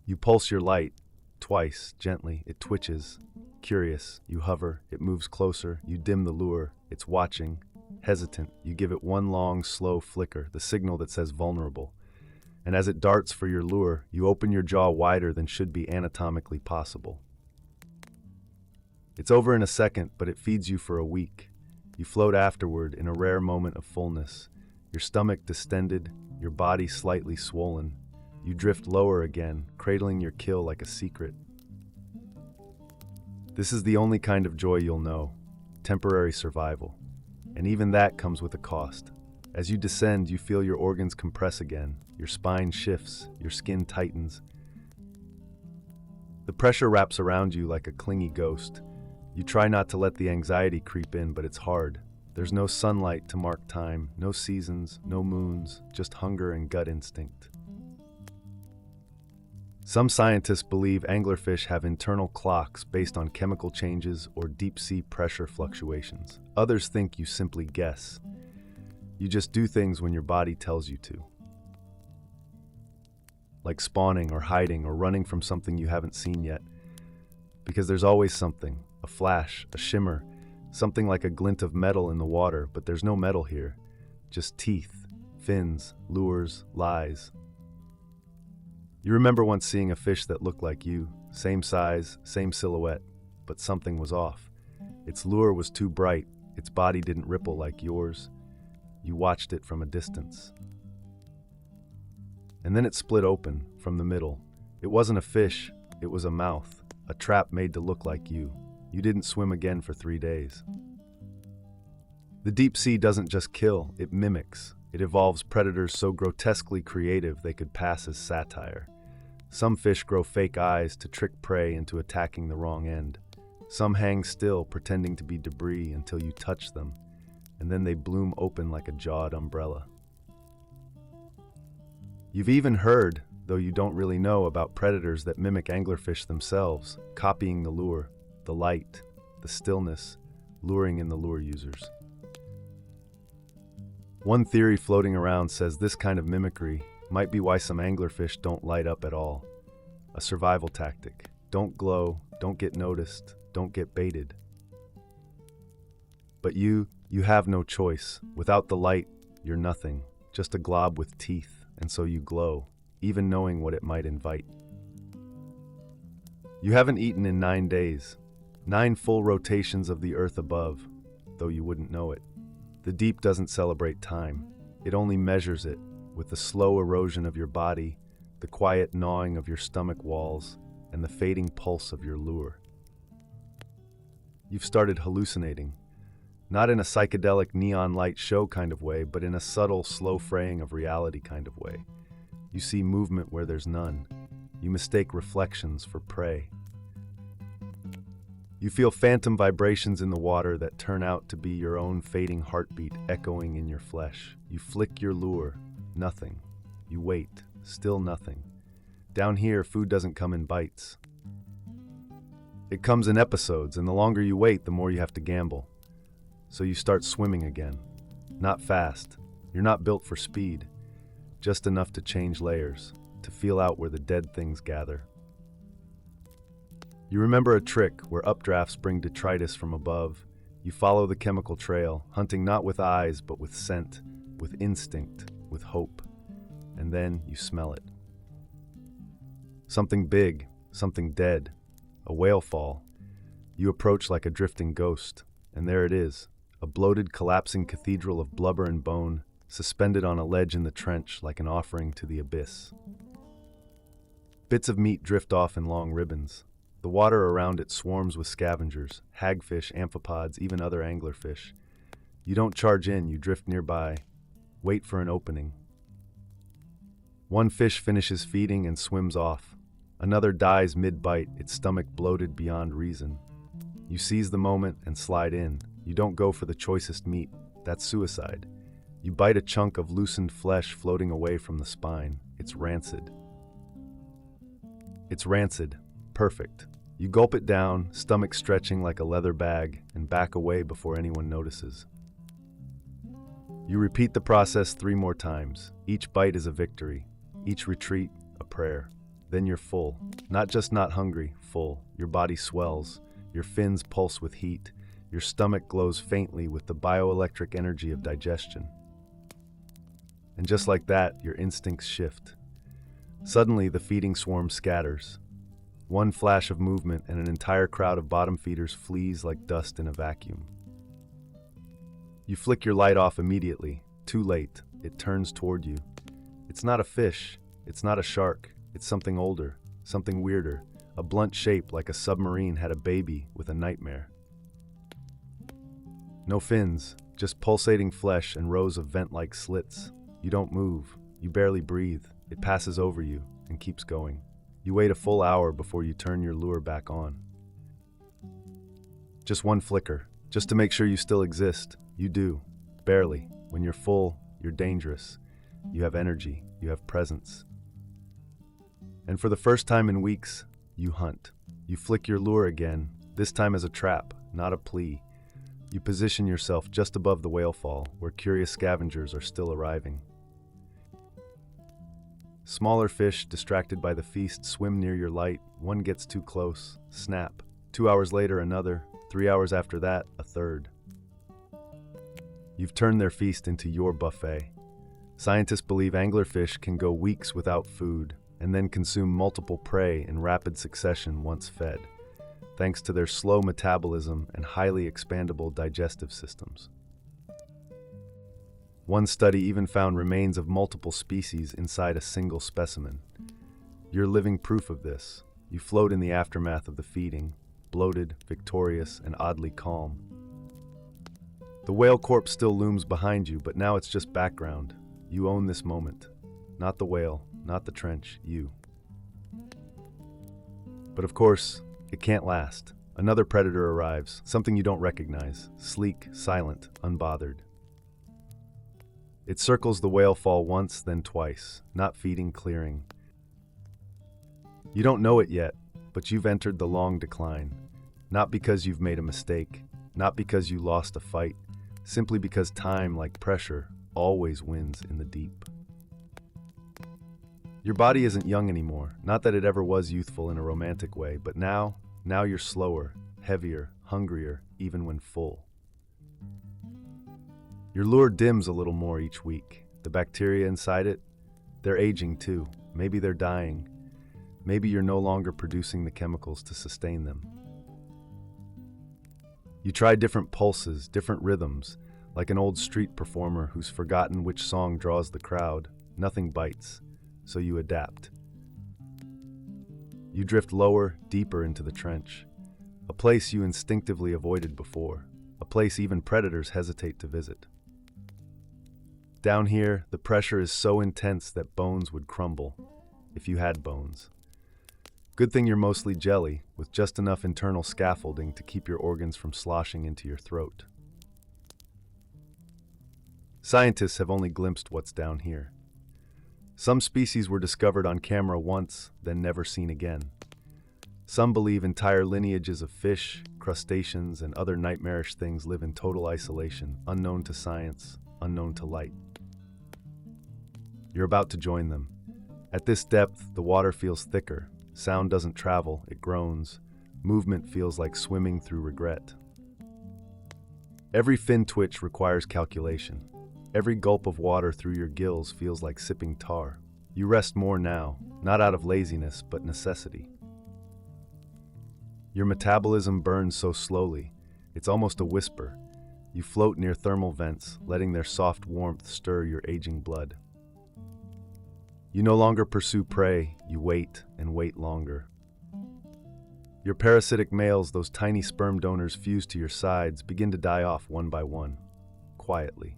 You pulse your light, Twice, gently, it twitches. Curious, you hover, it moves closer, you dim the lure, it's watching. Hesitant, you give it one long, slow flicker, the signal that says vulnerable. And as it darts for your lure, you open your jaw wider than should be anatomically possible. It's over in a second, but it feeds you for a week. You float afterward in a rare moment of fullness, your stomach distended, your body slightly swollen. You drift lower again, cradling your kill like a secret. This is the only kind of joy you'll know, temporary survival. And even that comes with a cost. As you descend, you feel your organs compress again, your spine shifts, your skin tightens. The pressure wraps around you like a clingy ghost. You try not to let the anxiety creep in, but it's hard. There's no sunlight to mark time, no seasons, no moons, just hunger and gut instinct. Some scientists believe anglerfish have internal clocks based on chemical changes or deep-sea pressure fluctuations. Others think you simply guess. You just do things when your body tells you to. Like spawning or hiding or running from something you haven't seen yet. Because there's always something, a flash, a shimmer, something like a glint of metal in the water, but there's no metal here. Just teeth, fins, lures, lies. You remember once seeing a fish that looked like you, same size, same silhouette, but something was off. Its lure was too bright, its body didn't ripple like yours. You watched it from a distance. And then it split open from the middle. It wasn't a fish, it was a mouth, a trap made to look like you. You didn't swim again for 3 days. The deep sea doesn't just kill, it mimics. It evolves predators so grotesquely creative they could pass as satire. Some fish grow fake eyes to trick prey into attacking the wrong end. Some hang still, pretending to be debris until you touch them, and then they bloom open like a jawed umbrella. You've even heard, though you don't really know, about predators that mimic anglerfish themselves, copying the lure, the light, the stillness, luring in the lure users. One theory floating around says this kind of mimicry might be why some anglerfish don't light up at all. A survival tactic. Don't glow, don't get noticed, don't get baited. But you have no choice. Without the light, you're nothing, just a glob with teeth, and so you glow, even knowing what it might invite. You haven't eaten in 9 days, 9 full rotations of the earth above, though you wouldn't know it. The deep doesn't celebrate time. It only measures it with the slow erosion of your body, the quiet gnawing of your stomach walls, and the fading pulse of your lure. You've started hallucinating, not in a psychedelic neon light show kind of way, but in a subtle, slow fraying of reality kind of way. You see movement where there's none. You mistake reflections for prey. You feel phantom vibrations in the water that turn out to be your own fading heartbeat echoing in your flesh. You flick your lure, nothing. You wait, still nothing. Down here, food doesn't come in bites. It comes in episodes, and the longer you wait, the more you have to gamble. So you start swimming again. Not fast. You're not built for speed. Just enough to change layers, to feel out where the dead things gather. You remember a trick where updrafts bring detritus from above. You follow the chemical trail, hunting not with eyes, but with scent, with instinct, with hope. And then you smell it. Something big, something dead, a whale fall. You approach like a drifting ghost, and there it is, a bloated, collapsing cathedral of blubber and bone, suspended on a ledge in the trench like an offering to the abyss. Bits of meat drift off in long ribbons. The water around it swarms with scavengers, hagfish, amphipods, even other anglerfish. You don't charge in, you drift nearby, wait for an opening. One fish finishes feeding and swims off. Another dies mid-bite, its stomach bloated beyond reason. You seize the moment and slide in. You don't go for the choicest meat. That's suicide. You bite a chunk of loosened flesh floating away from the spine. It's rancid. It's rancid. Perfect. You gulp it down, stomach stretching like a leather bag, and back away before anyone notices. You repeat the process 3 more times. Each bite is a victory. Each retreat, a prayer. Then you're full. Not just not hungry, full. Your body swells. Your fins pulse with heat. Your stomach glows faintly with the bioelectric energy of digestion. And just like that, your instincts shift. Suddenly, the feeding swarm scatters. One flash of movement and an entire crowd of bottom feeders flees like dust in a vacuum. You flick your light off immediately. Too late. It turns toward you. It's not a fish. It's not a shark. It's something older, something weirder, a blunt shape like a submarine had a baby with a nightmare. No fins, just pulsating flesh and rows of vent-like slits. You don't move. You barely breathe. It passes over you and keeps going. You wait a full hour before you turn your lure back on. Just one flicker, just to make sure you still exist. You do. Barely. When you're full, you're dangerous. You have energy. You have presence. And for the first time in weeks, you hunt. You flick your lure again, this time as a trap, not a plea. You position yourself just above the whale fall, where curious scavengers are still arriving. Smaller fish, distracted by the feast, swim near your light. One gets too close. Snap. 2 hours later, another. 3 hours after that, a third. You've turned their feast into your buffet. Scientists believe anglerfish can go weeks without food and then consume multiple prey in rapid succession once fed, thanks to their slow metabolism and highly expandable digestive systems. One study even found remains of multiple species inside a single specimen. You're living proof of this. You float in the aftermath of the feeding, bloated, victorious, and oddly calm. The whale corpse still looms behind you, but now it's just background. You own this moment. Not the whale, not the trench, you. But of course, it can't last. Another predator arrives, something you don't recognize, sleek, silent, unbothered. It circles the whale fall once, then twice, not feeding, clearing. You don't know it yet, but you've entered the long decline. Not because you've made a mistake, not because you lost a fight, simply because time, like pressure, always wins in the deep. Your body isn't young anymore, not that it ever was youthful in a romantic way, but now you're slower, heavier, hungrier, even when full. Your lure dims a little more each week. The bacteria inside it, they're aging too. Maybe they're dying. Maybe you're no longer producing the chemicals to sustain them. You try different pulses, different rhythms, like an old street performer who's forgotten which song draws the crowd. Nothing bites, so you adapt. You drift lower, deeper into the trench, a place you instinctively avoided before, a place even predators hesitate to visit. Down here, the pressure is so intense that bones would crumble, if you had bones. Good thing you're mostly jelly, with just enough internal scaffolding to keep your organs from sloshing into your throat. Scientists have only glimpsed what's down here. Some species were discovered on camera once, then never seen again. Some believe entire lineages of fish, crustaceans, and other nightmarish things live in total isolation, unknown to science, unknown to light. You're about to join them. At this depth, the water feels thicker. Sound doesn't travel, it groans. Movement feels like swimming through regret. Every fin twitch requires calculation. Every gulp of water through your gills feels like sipping tar. You rest more now, not out of laziness, but necessity. Your metabolism burns so slowly, it's almost a whisper. You float near thermal vents, letting their soft warmth stir your aging blood. You no longer pursue prey, you wait and wait longer. Your parasitic males, those tiny sperm donors fused to your sides, begin to die off one by one, quietly.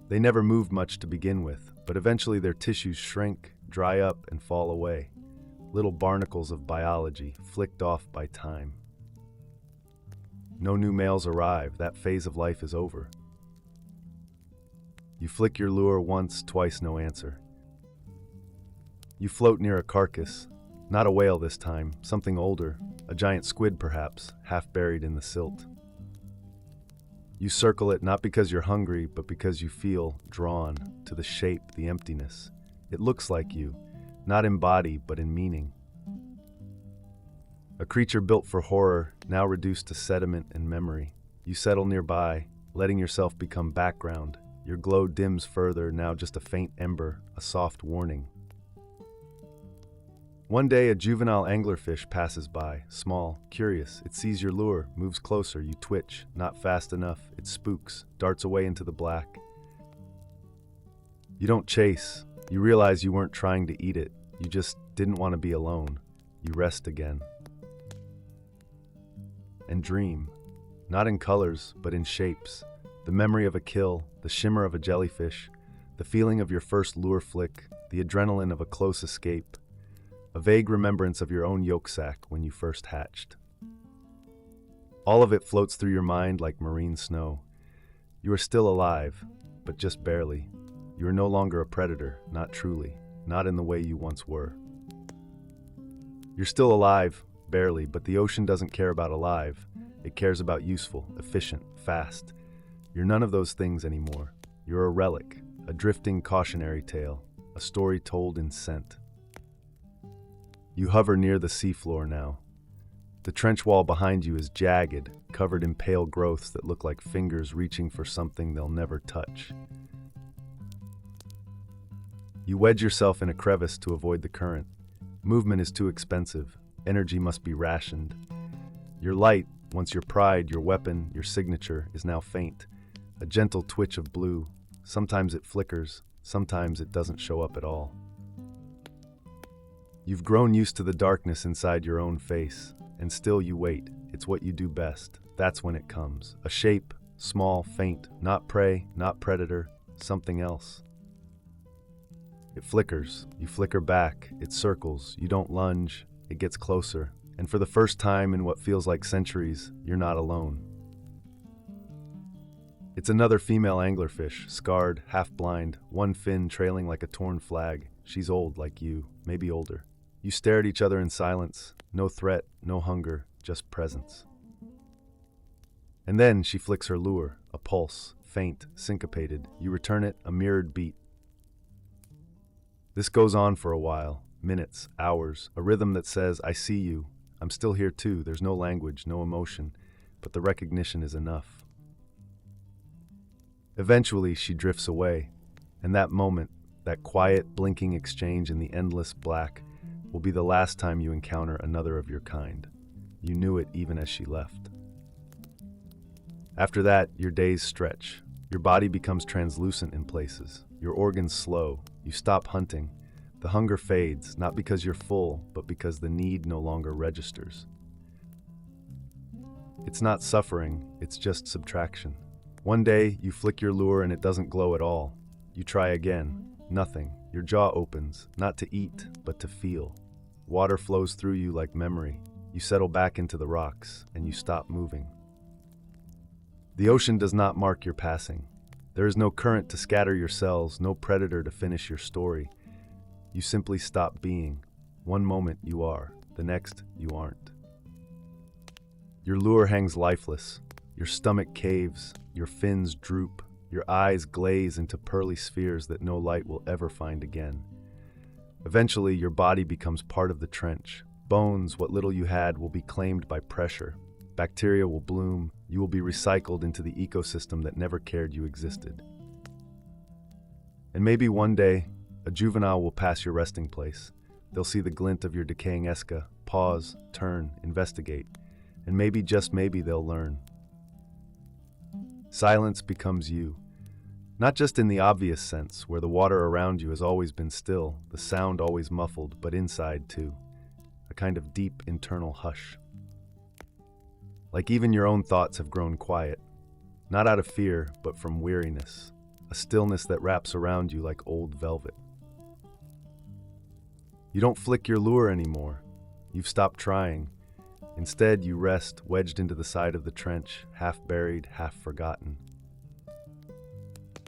They never moved much to begin with, but eventually their tissues shrink, dry up, and fall away. Little barnacles of biology, flicked off by time. No new males arrive, that phase of life is over. You flick your lure once, twice, no answer. You float near a carcass, not a whale this time, something older, a giant squid perhaps, half buried in the silt. You circle it not because you're hungry, but because you feel drawn to the shape, the emptiness. It looks like you, not in body, but in meaning. A creature built for horror, now reduced to sediment and memory. You settle nearby, letting yourself become background. Your glow dims further, now just a faint ember, a soft warning. One day, a juvenile anglerfish passes by, small, curious. It sees your lure, moves closer, you twitch, not fast enough. It spooks, darts away into the black. You don't chase. You realize you weren't trying to eat it. You just didn't want to be alone. You rest again. And dream. Not in colors, but in shapes. The memory of a kill, the shimmer of a jellyfish, the feeling of your first lure flick, the adrenaline of a close escape, a vague remembrance of your own yolk sac when you first hatched. All of it floats through your mind like marine snow. You are still alive, but just barely. You are no longer a predator, not truly, not in the way you once were. You're still alive, barely, but the ocean doesn't care about alive. It cares about useful, efficient, fast. You're none of those things anymore. You're a relic, a drifting cautionary tale, a story told in scent. You hover near the seafloor now. The trench wall behind you is jagged, covered in pale growths that look like fingers reaching for something they'll never touch. You wedge yourself in a crevice to avoid the current. Movement is too expensive. Energy must be rationed. Your light, once your pride, your weapon, your signature, is now faint. A gentle twitch of blue. Sometimes it flickers, sometimes it doesn't show up at all. You've grown used to the darkness inside your own face, and still you wait. It's what you do best. That's when it comes. A shape, small, faint, not prey, not predator, something else. It flickers. You flicker back. It circles. You don't lunge. It gets closer. And for the first time in what feels like centuries, you're not alone. It's another female anglerfish, scarred, half-blind, one fin trailing like a torn flag. She's old like you, maybe older. You stare at each other in silence. No threat, no hunger, just presence. And then she flicks her lure, a pulse, faint, syncopated. You return it, a mirrored beat. This goes on for a while, minutes, hours, a rhythm that says, I see you. I'm still here too. There's no language, no emotion, but the recognition is enough. Eventually, she drifts away, and that moment, that quiet, blinking exchange in the endless black, will be the last time you encounter another of your kind. You knew it even as she left. After that, your days stretch. Your body becomes translucent in places. Your organs slow. You stop hunting. The hunger fades, not because you're full, but because the need no longer registers. It's not suffering, it's just subtraction. One day, you flick your lure and it doesn't glow at all. You try again. Nothing. Your jaw opens, not to eat, but to feel. Water flows through you like memory. You settle back into the rocks, and you stop moving. The ocean does not mark your passing. There is no current to scatter your cells, no predator to finish your story. You simply stop being. One moment you are, the next you aren't. Your lure hangs lifeless. Your stomach caves, your fins droop, your eyes glaze into pearly spheres that no light will ever find again. Eventually, your body becomes part of the trench. Bones, what little you had, will be claimed by pressure. Bacteria will bloom. You will be recycled into the ecosystem that never cared you existed. And maybe one day, a juvenile will pass your resting place. They'll see the glint of your decaying esca, pause, turn, investigate, and maybe, just maybe, they'll learn. Silence becomes you. Not just in the obvious sense, where the water around you has always been still, the sound always muffled, but inside too. A kind of deep internal hush. Like even your own thoughts have grown quiet. Not out of fear, but from weariness. A stillness that wraps around you like old velvet. You don't flick your lure anymore. You've stopped trying. Instead, you rest, wedged into the side of the trench, half buried, half forgotten.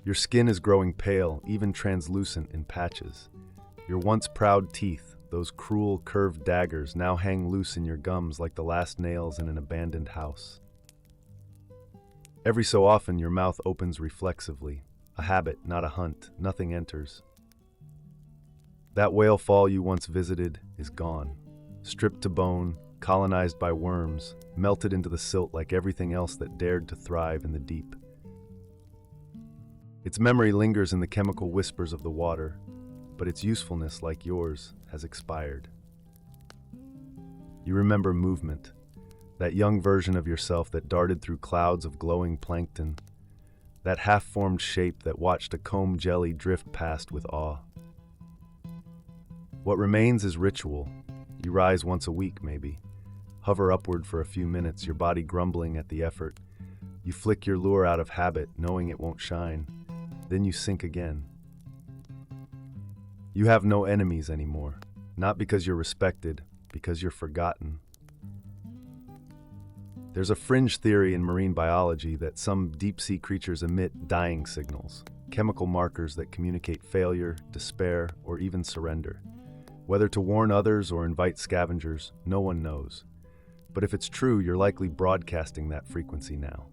Your skin is growing pale, even translucent in patches. Your once proud teeth, those cruel, curved daggers, now hang loose in your gums like the last nails in an abandoned house. Every so often, your mouth opens reflexively. A habit, not a hunt. Nothing enters. That whale fall you once visited is gone. Stripped to bone, colonized by worms, melted into the silt like everything else that dared to thrive in the deep. Its memory lingers in the chemical whispers of the water, but its usefulness, like yours, has expired. You remember movement, that young version of yourself that darted through clouds of glowing plankton, that half-formed shape that watched a comb jelly drift past with awe. What remains is ritual. You rise once a week, maybe. Hover upward for a few minutes, your body grumbling at the effort. You flick your lure out of habit, knowing it won't shine. Then you sink again. You have no enemies anymore, not because you're respected, because you're forgotten. There's a fringe theory in marine biology that some deep-sea creatures emit dying signals, chemical markers that communicate failure, despair, or even surrender. Whether to warn others or invite scavengers, no one knows. But if it's true, you're likely broadcasting that frequency now.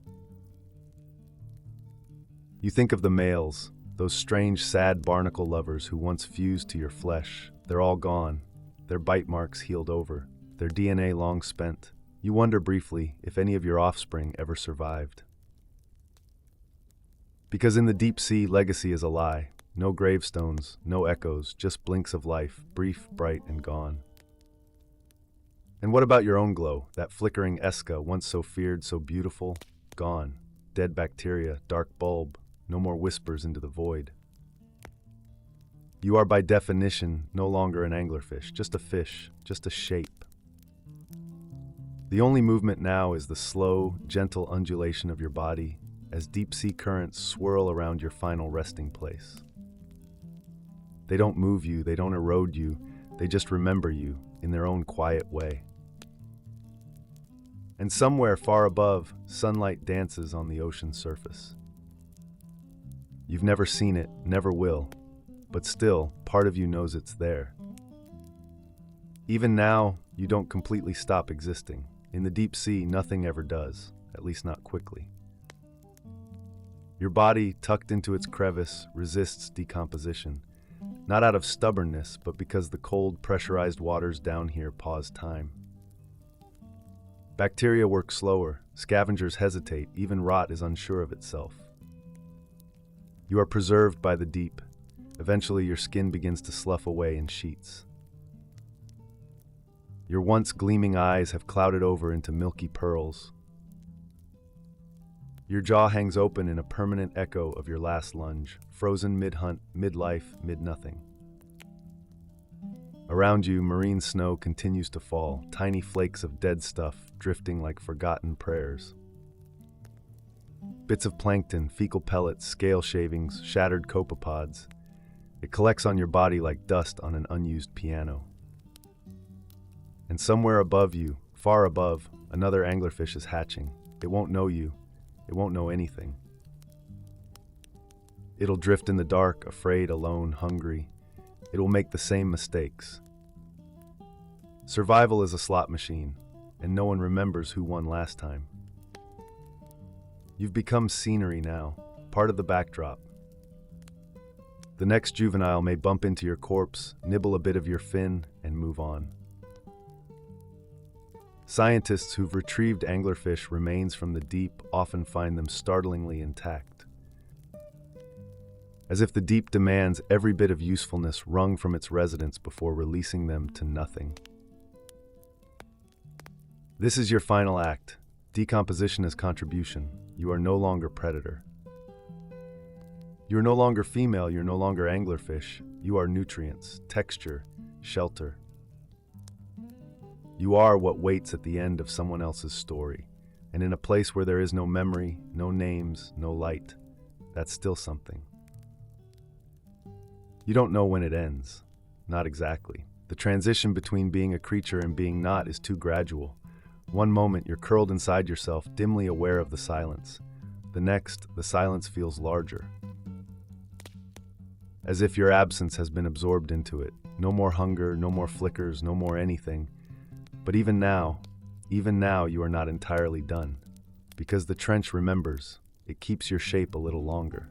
You think of the males, those strange, sad barnacle lovers who once fused to your flesh. They're all gone, their bite marks healed over, their DNA long spent. You wonder briefly if any of your offspring ever survived. Because in the deep sea, legacy is a lie. No gravestones, no echoes, just blinks of life, brief, bright, and gone. And what about your own glow, that flickering esca, once so feared, so beautiful? Gone. Dead bacteria, dark bulb, no more whispers into the void. You are by definition no longer an anglerfish, just a fish, just a shape. The only movement now is the slow, gentle undulation of your body as deep-sea currents swirl around your final resting place. They don't move you, they don't erode you, they just remember you in their own quiet way. And somewhere far above, sunlight dances on the ocean's surface. You've never seen it, never will, but still, part of you knows it's there. Even now, you don't completely stop existing. In the deep sea, nothing ever does, at least not quickly. Your body, tucked into its crevice, resists decomposition. Not out of stubbornness, but because the cold, pressurized waters down here pause time. Bacteria work slower, scavengers hesitate, even rot is unsure of itself. You are preserved by the deep. Eventually, your skin begins to slough away in sheets. Your once gleaming eyes have clouded over into milky pearls. Your jaw hangs open in a permanent echo of your last lunge, frozen mid-hunt, mid-life, mid-nothing. Around you, marine snow continues to fall, tiny flakes of dead stuff drifting like forgotten prayers. Bits of plankton, fecal pellets, scale shavings, shattered copepods. It collects on your body like dust on an unused piano. And somewhere above you, far above, another anglerfish is hatching. It won't know you. It won't know anything. It'll drift in the dark, afraid, alone, hungry. It will make the same mistakes. Survival is a slot machine, and no one remembers who won last time. You've become scenery now, part of the backdrop. The next juvenile may bump into your corpse, nibble a bit of your fin, and move on. Scientists who've retrieved anglerfish remains from the deep often find them startlingly intact. As if the deep demands every bit of usefulness wrung from its residents before releasing them to nothing. This is your final act. Decomposition as contribution. You are no longer predator. You are no longer female, you're no longer anglerfish. You are nutrients, texture, shelter. You are what waits at the end of someone else's story, and in a place where there is no memory, no names, no light, that's still something. You don't know when it ends. Not exactly. The transition between being a creature and being not is too gradual. One moment you're curled inside yourself, dimly aware of the silence. The next, the silence feels larger. As if your absence has been absorbed into it. No more hunger, no more flickers, no more anything. But even now, you are not entirely done. Because the trench remembers, it keeps your shape a little longer.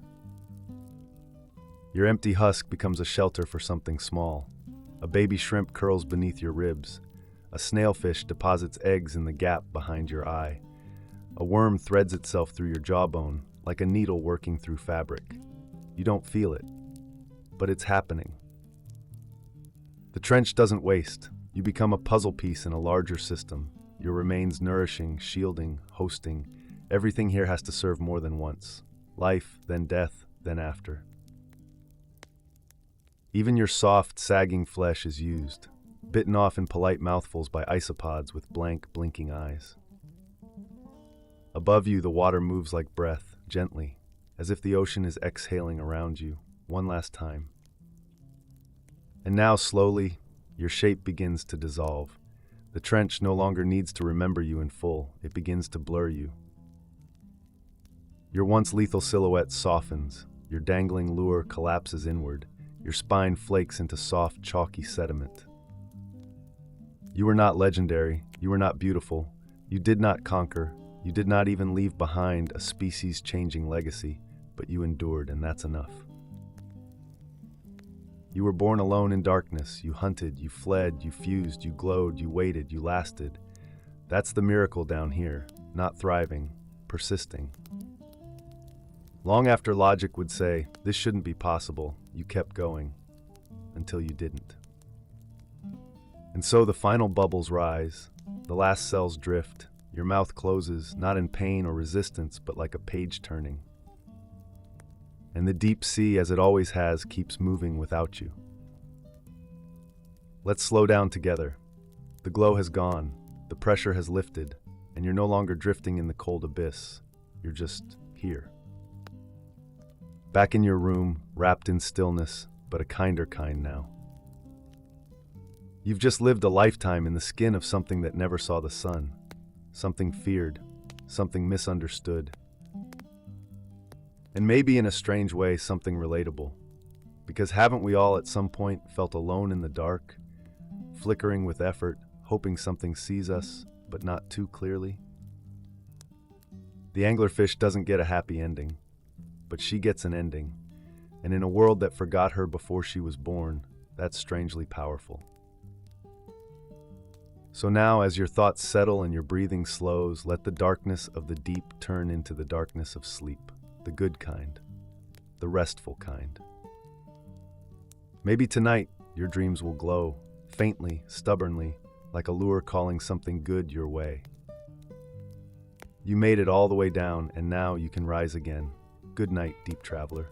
Your empty husk becomes a shelter for something small, A baby shrimp curls beneath your ribs. A snailfish deposits eggs in the gap behind your eye. A worm threads itself through your jawbone like a needle working through fabric. You don't feel it, but it's happening. The trench doesn't waste. You become a puzzle piece in a larger system. Your remains nourishing, shielding, hosting. Everything here has to serve more than once. Life, then death, then after. Even your soft, sagging flesh is used, bitten off in polite mouthfuls by isopods with blank, blinking eyes. Above you, the water moves like breath, gently, as if the ocean is exhaling around you, one last time. And now, slowly, your shape begins to dissolve. The trench no longer needs to remember you in full. It begins to blur you. Your once lethal silhouette softens. Your dangling lure collapses inward. Your spine flakes into soft, chalky sediment. You were not legendary. You were not beautiful. You did not conquer. You did not even leave behind a species-changing legacy, but you endured, and that's enough. You were born alone in darkness. You hunted, you fled, you fused, you glowed, you waited, you lasted. That's the miracle down here, not thriving, persisting. Long after logic would say, this shouldn't be possible, you kept going, until you didn't. And so the final bubbles rise, the last cells drift, your mouth closes, not in pain or resistance, but like a page turning. And the deep sea, as it always has, keeps moving without you. Let's slow down together. The glow has gone, the pressure has lifted, and you're no longer drifting in the cold abyss. You're just here. Back in your room, wrapped in stillness, but a kinder kind now. You've just lived a lifetime in the skin of something that never saw the sun, something feared, something misunderstood. And maybe in a strange way, something relatable. Because haven't we all at some point felt alone in the dark, flickering with effort, hoping something sees us, but not too clearly? The anglerfish doesn't get a happy ending, but she gets an ending. And in a world that forgot her before she was born, that's strangely powerful. So now, as your thoughts settle and your breathing slows, let the darkness of the deep turn into the darkness of sleep. The good kind, the restful kind. Maybe tonight your dreams will glow, faintly, stubbornly, like a lure calling something good your way. You made it all the way down, and now you can rise again. Good night, deep traveler.